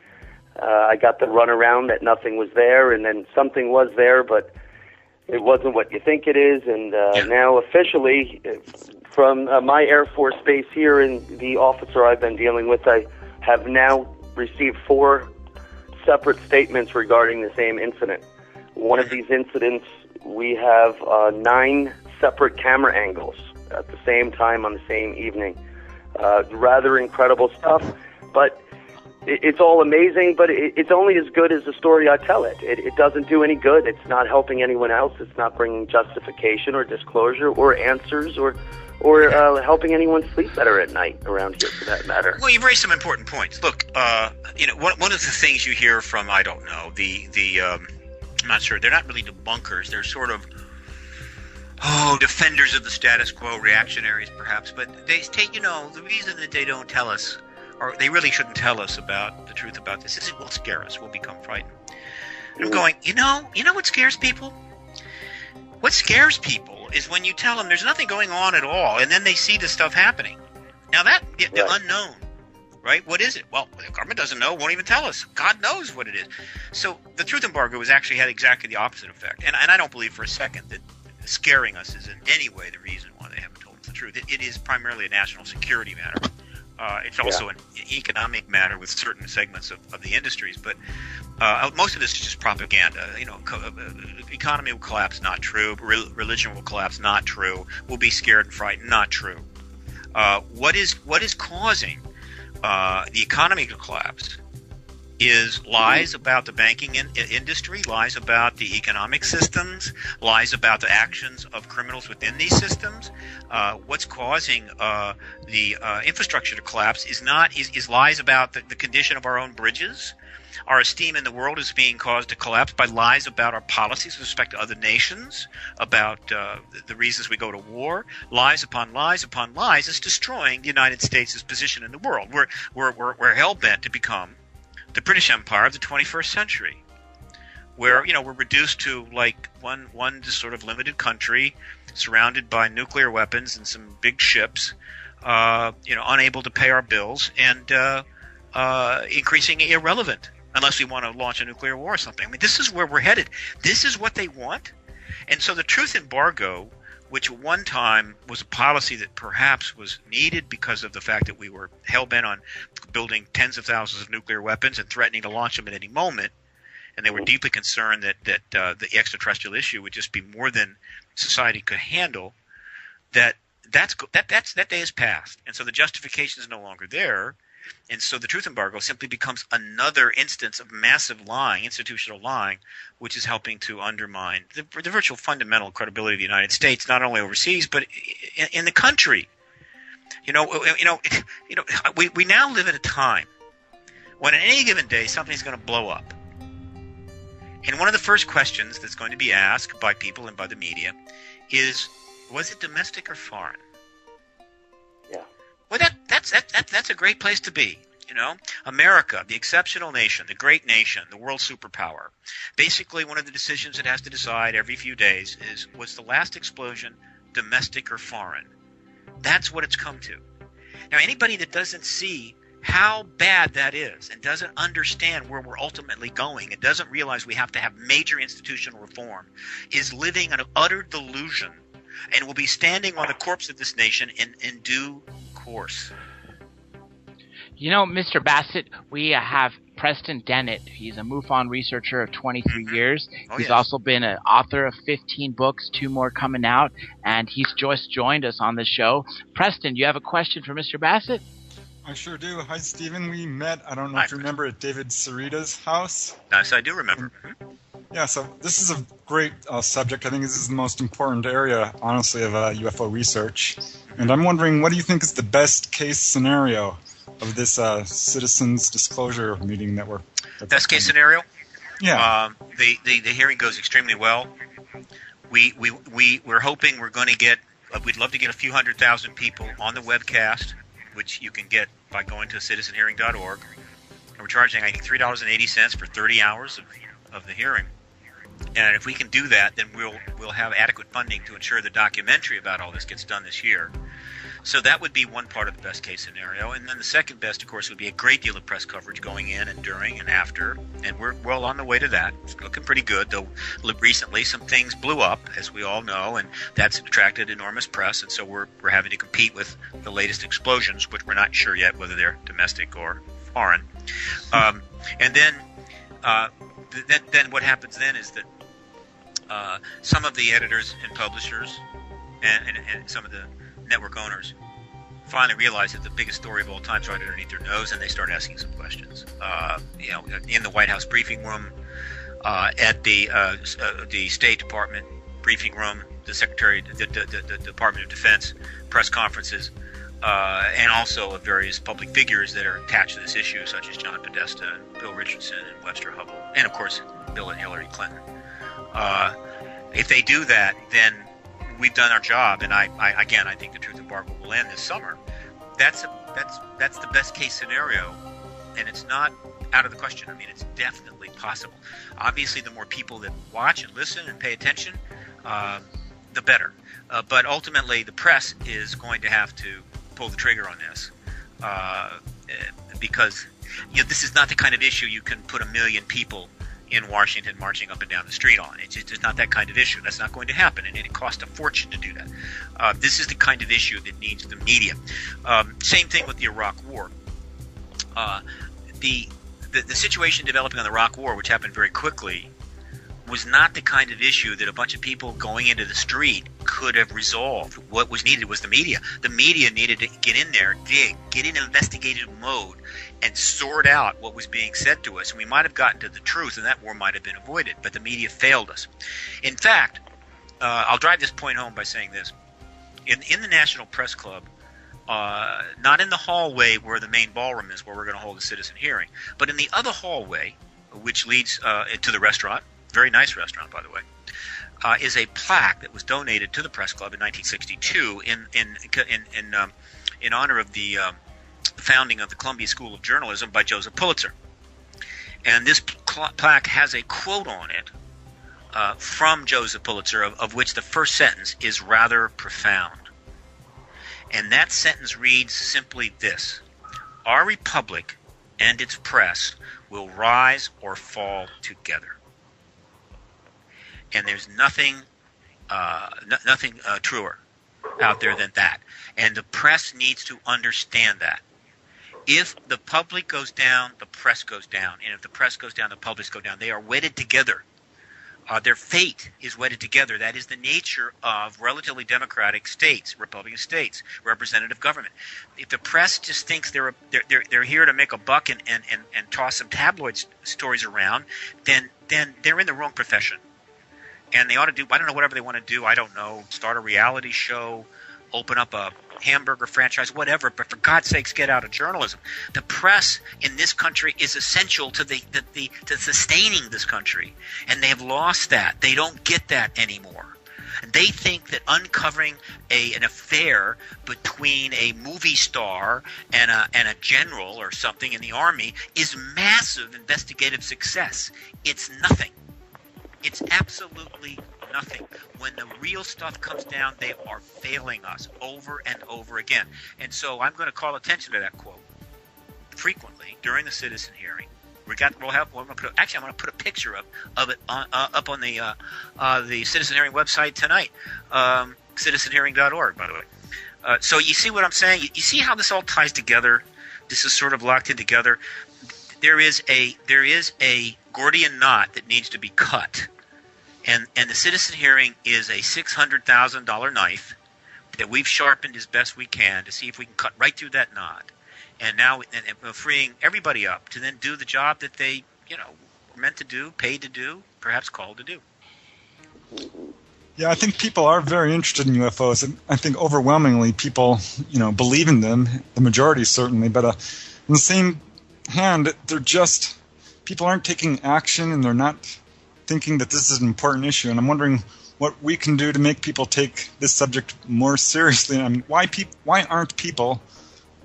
[SPEAKER 5] I got the runaround that nothing was there, and then something was there, but it wasn't what you think it is. And now officially, from my Air Force base here and the officer I've been dealing with, I have now received 4 separate statements regarding the same incident. One of these incidents, we have 9 separate camera angles at the same time on the same evening. Rather incredible stuff, but it's all amazing, but it's only as good as the story I tell it. It doesn't do any good. It's not helping anyone else. It's not bringing justification or disclosure or answers or helping anyone sleep better at night around here, for that matter.
[SPEAKER 2] Well, you've raised some important points. Look, one of the things you hear from, I don't know, I'm not sure, they're not really debunkers. They're sort of defenders of the status quo, reactionaries perhaps, but they take, the reason that they don't tell us, or they really shouldn't tell us about the truth about this, is it will scare us. We'll become frightened. And I'm going, you know what scares people? What scares people is when you tell them there's nothing going on at all, and then they see this stuff happening. Now the unknown, right? What is it? Well, the government doesn't know, won't even tell us. God knows what it is. So the truth embargo has actually had exactly the opposite effect. And I don't believe for a second that scaring us is in any way the reason why they haven't told us the truth. It is primarily a national security matter. It's also an economic matter with certain segments of the industries, but most of this is just propaganda. Economy will collapse, not true. Religion will collapse, not true. We'll be scared and frightened, not true. What is causing the economy to collapse is lies about the banking industry, lies about the economic systems, lies about the actions of criminals within these systems. What's causing the infrastructure to collapse is lies about the condition of our own bridges. Our esteem in the world is being caused to collapse by lies about our policies with respect to other nations, about the reasons we go to war. Lies upon lies upon lies is destroying the United States' position in the world. We're hell-bent to become the British Empire of the 21st century, where we're reduced to like one just sort of limited country, surrounded by nuclear weapons and some big ships, unable to pay our bills and increasingly irrelevant unless we want to launch a nuclear war or something. I mean, this is where we're headed. This is what they want. And so the truth embargo, which at one time was a policy that perhaps was needed because of the fact that we were hell-bent on building tens of thousands of nuclear weapons and threatening to launch them at any moment, and they were deeply concerned that the extraterrestrial issue would just be more than society could handle, that day has passed. And so the justification is no longer there. And so the truth embargo simply becomes another instance of massive lying, institutional lying, which is helping to undermine the virtual fundamental credibility of the United States, not only overseas but in the country. We now live at a time when at any given day something's going to blow up. And one of the first questions that's going to be asked by people and by the media is, was it domestic or foreign?
[SPEAKER 5] Yeah.
[SPEAKER 2] Well, that's a great place to be. America, the exceptional nation, the great nation, the world superpower. Basically, one of the decisions it has to decide every few days is, was the last explosion domestic or foreign? That's what it's come to. Now, anybody that doesn't see how bad that is and doesn't understand where we're ultimately going and doesn't realize we have to have major institutional reform is living an utter delusion and will be standing on the corpse of this nation in due course.
[SPEAKER 1] Mr. Bassett, we have Preston Dennett. He's a MUFON researcher of 23 years. He's also been an author of 15 books, 2 more coming out, and he's just joined us on the show. Preston, you have a question for Mr. Bassett?
[SPEAKER 6] I sure do. Hi, Stephen. We met, I don't know if you remember, at David Sarita's house.
[SPEAKER 2] Yes, I do remember.
[SPEAKER 6] Yeah, so this is a great subject. I think this is the most important area, honestly, of UFO research. And I'm wondering, what do you think is the best case scenario of this citizens disclosure meeting that we're...
[SPEAKER 2] Best case scenario?
[SPEAKER 6] Yeah.
[SPEAKER 2] The hearing goes extremely well. We're hoping we're going to get... we'd love to get a few 100,000 people on the webcast, which you can get by going to citizenhearing.org. And we're charging, I think, $3.80 for 30 hours of the hearing. And if we can do that, then we'll have adequate funding to ensure the documentary about all this gets done this year. So that would be one part of the best case scenario. And then the second best, of course, would be a great deal of press coverage going in and during and after. And we're well on the way to that. It's looking pretty good, though recently some things blew up, as we all know, and that's attracted enormous press. And so we're having to compete with the latest explosions, which we're not sure yet whether they're domestic or foreign. And then what happens then is that some of the editors and publishers and some of the network owners finally realize that the biggest story of all time is right underneath their nose, and they start asking some questions. In the White House briefing room, at the State Department briefing room, the Department of Defense press conferences, and also of various public figures that are attached to this issue, such as John Podesta and Bill Richardson and Webster Hubbell, and of course Bill and Hillary Clinton. If they do that, then we've done our job, and I think the truth embargo will end this summer. That's the best case scenario, and it's not out of the question. I mean, it's definitely possible. Obviously, the more people that watch and listen and pay attention, the better. But ultimately, the press is going to have to pull the trigger on this because this is not the kind of issue you can put 1 million people in Washington marching up and down the street on. It's just not that kind of issue. That's not going to happen, and it costs a fortune to do that. This is the kind of issue that needs the media. Same thing with the Iraq War. The situation developing on the Iraq War, which happened very quickly, was not the kind of issue that a bunch of people going into the street could have resolved. What was needed was the media. The media needed to get in there, get in investigative mode, and sort out what was being said to us. And we might have gotten to the truth, and that war might have been avoided, but the media failed us. In fact, I'll drive this point home by saying this. In the National Press Club, not in the hallway where the main ballroom is, where we're going to hold a citizen hearing, but in the other hallway, which leads to the restaurant, very nice restaurant, by the way, is a plaque that was donated to the Press Club in 1962 in honor of the founding of the Columbia School of Journalism by Joseph Pulitzer. And this plaque has a quote on it from Joseph Pulitzer, of which the first sentence is rather profound. And that sentence reads simply this: "Our republic and its press will rise or fall together." And there's nothing truer out there than that. And the press needs to understand that. If the public goes down, the press goes down. And if the press goes down, the public goes down. They are wedded together. Their fate is wedded together. That is the nature of relatively democratic states, Republican states, representative government. If the press just thinks they're here to make a buck and toss some tabloid stories around, then they're in the wrong profession. And they ought to do, I don't know, whatever they want to do. I don't know, start a reality show, open up a hamburger franchise, whatever. But for God's sakes, get out of journalism. The press in this country is essential to to sustaining this country, and they have lost that. They don't get that anymore. They think that uncovering an affair between a movie star and a general or something in the army is massive investigative success. It's nothing. It's absolutely nothing. When the real stuff comes down, they are failing us over and over again. And so I'm going to call attention to that quote frequently during the citizen hearing. I'm going to put a picture of it up on the citizen hearing website tonight, citizenhearing.org, by the way. So you see what I'm saying? You see how this all ties together? This is sort of locked in together. There is a Gordian knot that needs to be cut. And the citizen hearing is a $600,000 knife that we've sharpened as best we can to see if we can cut right through that knot. And now we're freeing everybody up to then do the job that they, were meant to do, paid to do, perhaps called to do.
[SPEAKER 6] Yeah, I think people are very interested in UFOs. And I think overwhelmingly people, believe in them, the majority certainly. But on the same hand, people aren't taking action, and they're not thinking that this is an important issue. And I'm wondering what we can do to make people take this subject more seriously. I mean, why aren't people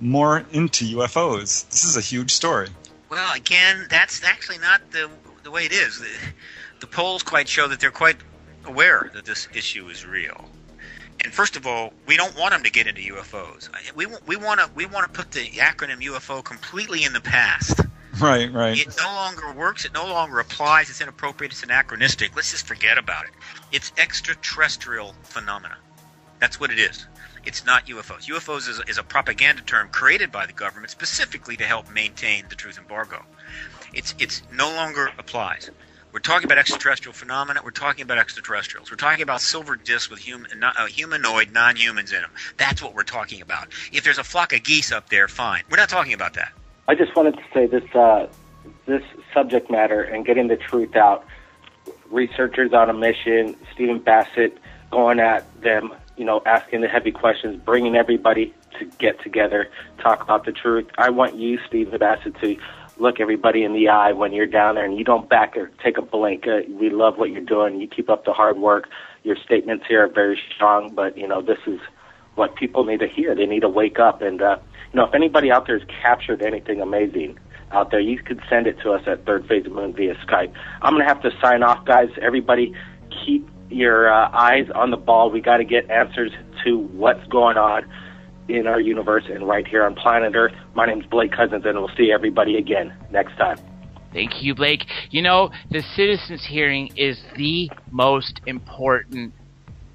[SPEAKER 6] more into UFOs? This is a huge story.
[SPEAKER 2] Well, again, that's actually not the way it is. The polls quite show that they're quite aware that this issue is real. And first of all, we don't want them to get into UFOs. We want to put the acronym UFO completely in the past.
[SPEAKER 6] Right.
[SPEAKER 2] It no longer works. It no longer applies. It's inappropriate. It's anachronistic. Let's just forget about it. It's extraterrestrial phenomena. That's what it is. It's not UFOs. UFOs is a propaganda term created by the government specifically to help maintain the truth embargo. It's no longer applies. We're talking about extraterrestrial phenomena. We're talking about extraterrestrials. We're talking about silver discs with humanoid non-humans in them. That's what we're talking about. If there's a flock of geese up there, fine. We're not talking about that.
[SPEAKER 3] I just wanted to say this subject matter and getting the truth out. Researchers on a mission, Stephen Bassett going at them, asking the heavy questions, bringing everybody to get together, talk about the truth. I want you, Stephen Bassett, to look everybody in the eye when you're down there, and you don't back or take a blink. We love what you're doing. You keep up the hard work. Your statements here are very strong, but, this is what people need to hear. They need to wake up. And, if anybody out there has captured anything amazing out there, you could send it to us at Thirdphaseofmoon via Skype. I'm going to have to sign off, guys. Everybody keep your eyes on the ball. We got to get answers to what's going on in our universe and right here on planet Earth. My name's Blake Cousins, and we'll see everybody again next time.
[SPEAKER 1] Thank you, Blake. The citizens' hearing is the most important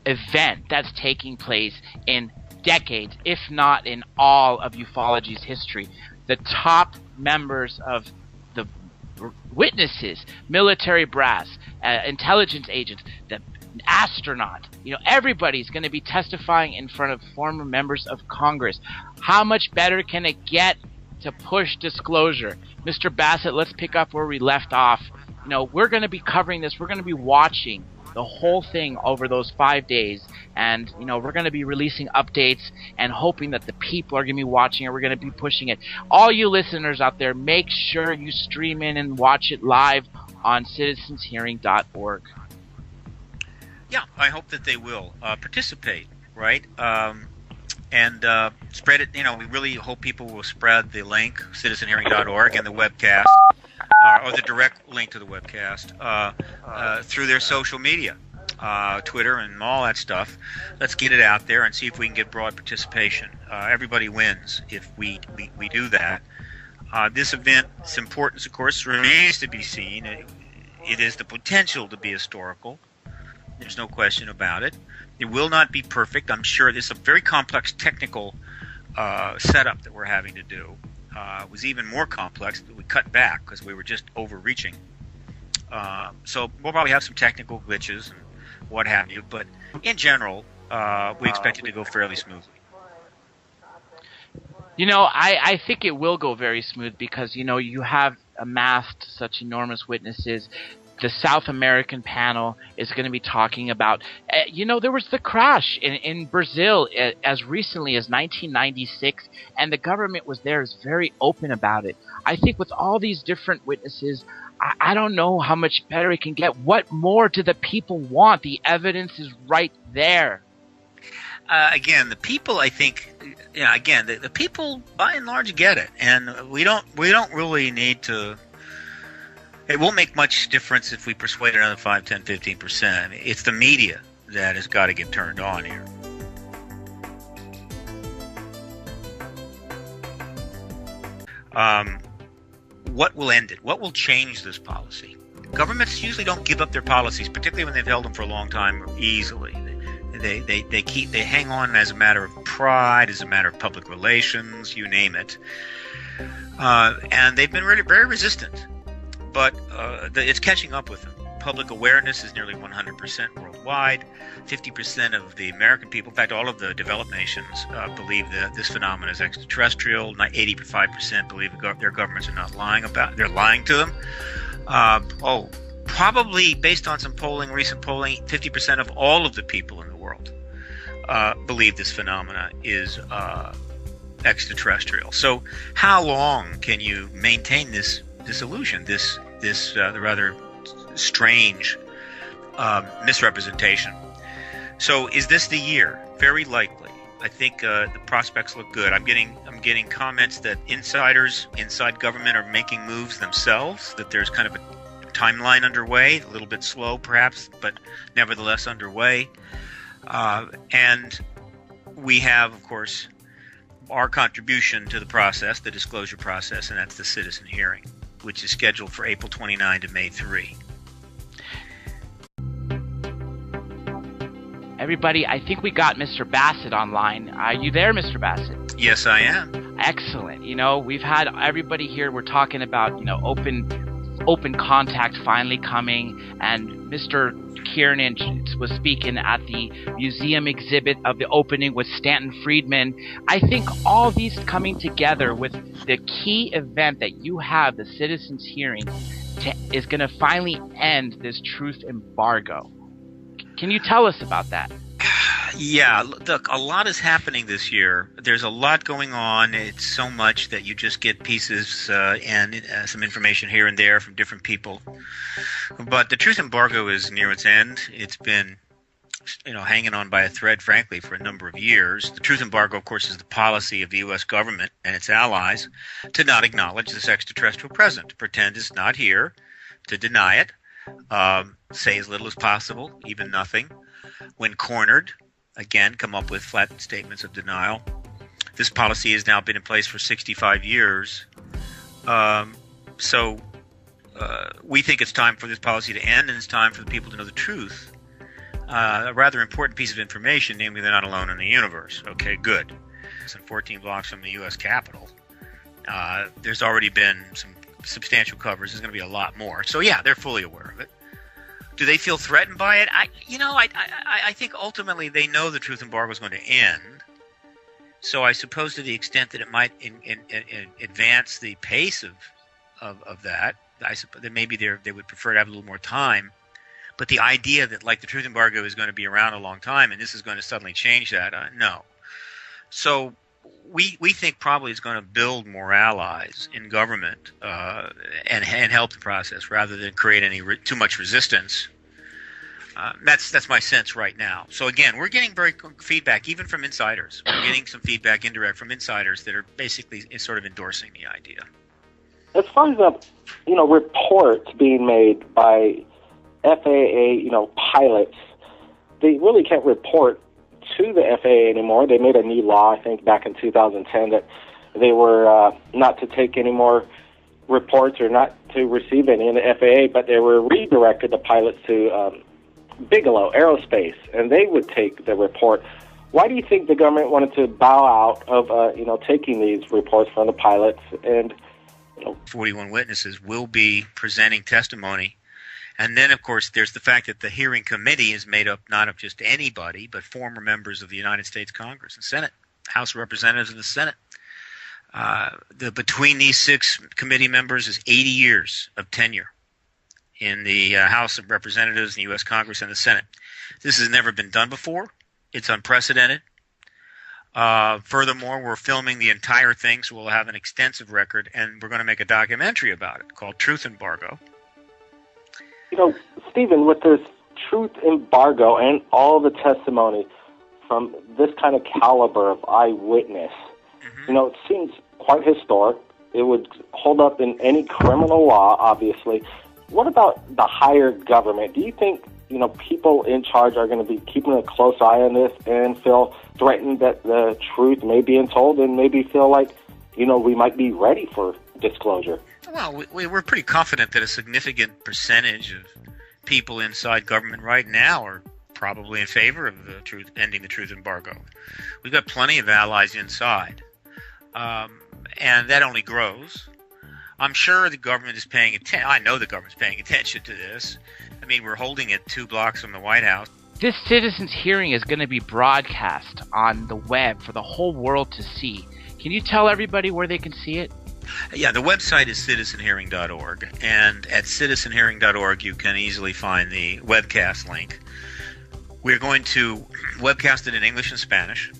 [SPEAKER 1] event that's taking place in decades, if not in all of ufology's history. The top members of the witnesses, military brass, intelligence agents, the astronaut, everybody's going to be testifying in front of former members of Congress. How much better can it get to push disclosure? Mr. Bassett, let's pick up where we left off. We're going to be covering this. We're going to be watching the whole thing over those 5 days, and we're going to be releasing updates and hoping that the people are going to be watching it. We're going to be pushing it. All you listeners out there, make sure you stream in and watch it live on citizenshearing.org.
[SPEAKER 2] Yeah, I hope that they will participate, right? And spread it. We really hope people will spread the link, citizenhearing.org, and the webcast. or the direct link to the webcast through their social media, Twitter and all that stuff. Let's get it out there and see if we can get broad participation. Everybody wins if we do that. This event's importance, of course, remains to be seen. It has the potential to be historical. There's no question about it. It will not be perfect. I'm sure there's a very complex technical setup that we're having to do. It was even more complex that we cut back because we were just overreaching. So we'll probably have some technical glitches and what have you. But in general, we expect it to go fairly smoothly.
[SPEAKER 1] I think it will go very smooth because, you have amassed such enormous witnesses. The South American panel is going to be talking about, there was the crash in Brazil as recently as 1996, and the government was very open about it. I think with all these different witnesses, I don't know how much better it can get. What more do the people want? The evidence is right there.
[SPEAKER 2] Again, the people, I think, the people by and large get it, and we don't really need to. It won't make much difference if we persuade another 5, 10, 15%. It's the media that has got to get turned on here. What will end it? What will change this policy? Governments usually don't give up their policies, particularly when they've held them for a long time, easily. They hang on as a matter of pride, as a matter of public relations, you name it. And they've been really very resistant. But it's catching up with them. Public awareness is nearly 100% worldwide. 50% of the American people, in fact, all of the developed nations, believe that this phenomenon is extraterrestrial. 85% believe their governments are not lying about. They're lying to them. Probably based on some polling, recent polling, 50% of all of the people in the world believe this phenomena is extraterrestrial. So, how long can you maintain this illusion, this rather strange misrepresentation? So, is this the year? Very likely. I think the prospects look good. I'm getting comments that insiders inside government are making moves themselves. That there's kind of a timeline underway, a little bit slow perhaps, but nevertheless underway. And we have, of course, our contribution to the process, the disclosure process, and that's the citizen hearing, which is scheduled for April 29 to May 3.
[SPEAKER 1] Everybody, I think we got Mr. Bassett online. Are you there, Mr. Bassett?
[SPEAKER 2] Yes, I am.
[SPEAKER 1] Excellent. We've had everybody here. We're talking about, open contact finally coming, and Mr. Kiernan was speaking at the museum exhibit of the opening with Stanton Friedman. I think all these coming together with the key event that you have, the citizens hearing, is going to finally end this truth embargo. Can you tell us about that?
[SPEAKER 2] Yeah, look, a lot is happening this year. There's a lot going on. It's so much that you just get pieces and some information here and there from different people. But the truth embargo is near its end. It's been, hanging on by a thread, frankly, for a number of years. The truth embargo, of course, is the policy of the U.S. government and its allies to not acknowledge this extraterrestrial presence, to pretend it's not here, to deny it, say as little as possible, even nothing. When cornered, again, come up with flat statements of denial. This policy has now been in place for 65 years. So we think it's time for this policy to end, and it's time for the people to know the truth. A rather important piece of information, namely they're not alone in the universe. Okay, good. It's in 14 blocks from the U.S. Capitol. There's already been some substantial coverage. There's going to be a lot more. So, yeah, they're fully aware of it. Do they feel threatened by it? I think ultimately they know the truth embargo is going to end. So I suppose to the extent that it might advance the pace of that, I suppose that maybe they would prefer to have a little more time. But the idea that the truth embargo is going to be around a long time and this is going to suddenly change that, no. So we think probably it's going to build more allies in government and help the process rather than create any too much resistance. That's my sense right now. So again, we're getting very feedback even from insiders. We're getting some feedback indirect from insiders that are basically sort of endorsing the idea.
[SPEAKER 3] as far as reports being made by FAA, pilots, they really can't report to the FAA anymore. They made a new law, I think, back in 2010 that they were not to take any more reports or not to receive any in the FAA, but they were redirected the pilots to Bigelow Aerospace, and they would take the report. Why do you think the government wanted to bow out of taking these reports from the pilots? And
[SPEAKER 2] 41 witnesses will be presenting testimony. And then, of course, there's the fact that the hearing committee is made up not of just anybody, but former members of the United States Congress and Senate, House of Representatives and the Senate. Between these 6 committee members is 80 years of tenure in the House of Representatives, the U.S. Congress, and the Senate. This has never been done before. It's unprecedented. Furthermore, we're filming the entire thing, so we'll have an extensive record, and we're going to make a documentary about it called Truth Embargo.
[SPEAKER 3] Stephen, with this truth embargo and all the testimony from this kind of caliber of eyewitness, it seems quite historic. It would hold up in any criminal law, obviously. What about the higher government? Do you think, people in charge are going to be keeping a close eye on this and feel threatened that the truth may be told and maybe feel like, we might be ready for disclosure?
[SPEAKER 2] Well, we're pretty confident that a significant percentage of people inside government right now are probably in favor of ending the truth embargo. We've got plenty of allies inside, and that only grows. I'm sure the government is paying attention. I know the government's paying attention to this. I mean, we're holding it 2 blocks from the White House.
[SPEAKER 1] This citizens' hearing is going to be broadcast on the web for the whole world to see. Can you tell everybody where they can see it?
[SPEAKER 2] Yeah, the website is citizenhearing.org, and at citizenhearing.org you can easily find the webcast link. We're going to webcast it in English and Spanish,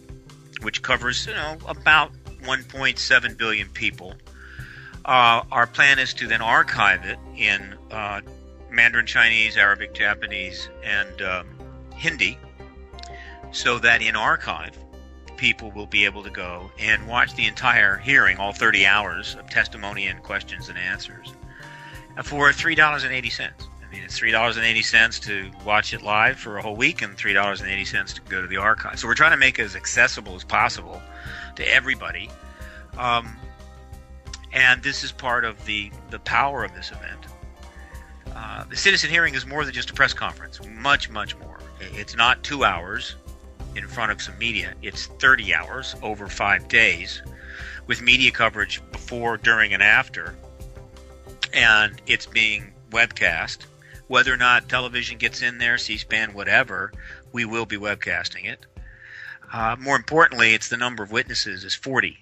[SPEAKER 2] which covers, about 1.7 billion people. Our plan is to then archive it in Mandarin Chinese, Arabic, Japanese, and Hindi, so that in archive, people will be able to go and watch the entire hearing, all 30 hours of testimony and questions and answers, for $3.80. I mean, it's $3.80 to watch it live for a whole week and $3.80 to go to the archive. So we're trying to make it as accessible as possible to everybody. And this is part of the power of this event. The citizen hearing is more than just a press conference, much, much more. It's not 2 hours in front of some media. It's 30 hours over 5 days with media coverage before, during, and after. And it's being webcast. Whether or not television gets in there, C-SPAN, whatever, we will be webcasting it. More importantly, it's the number of witnesses is 40.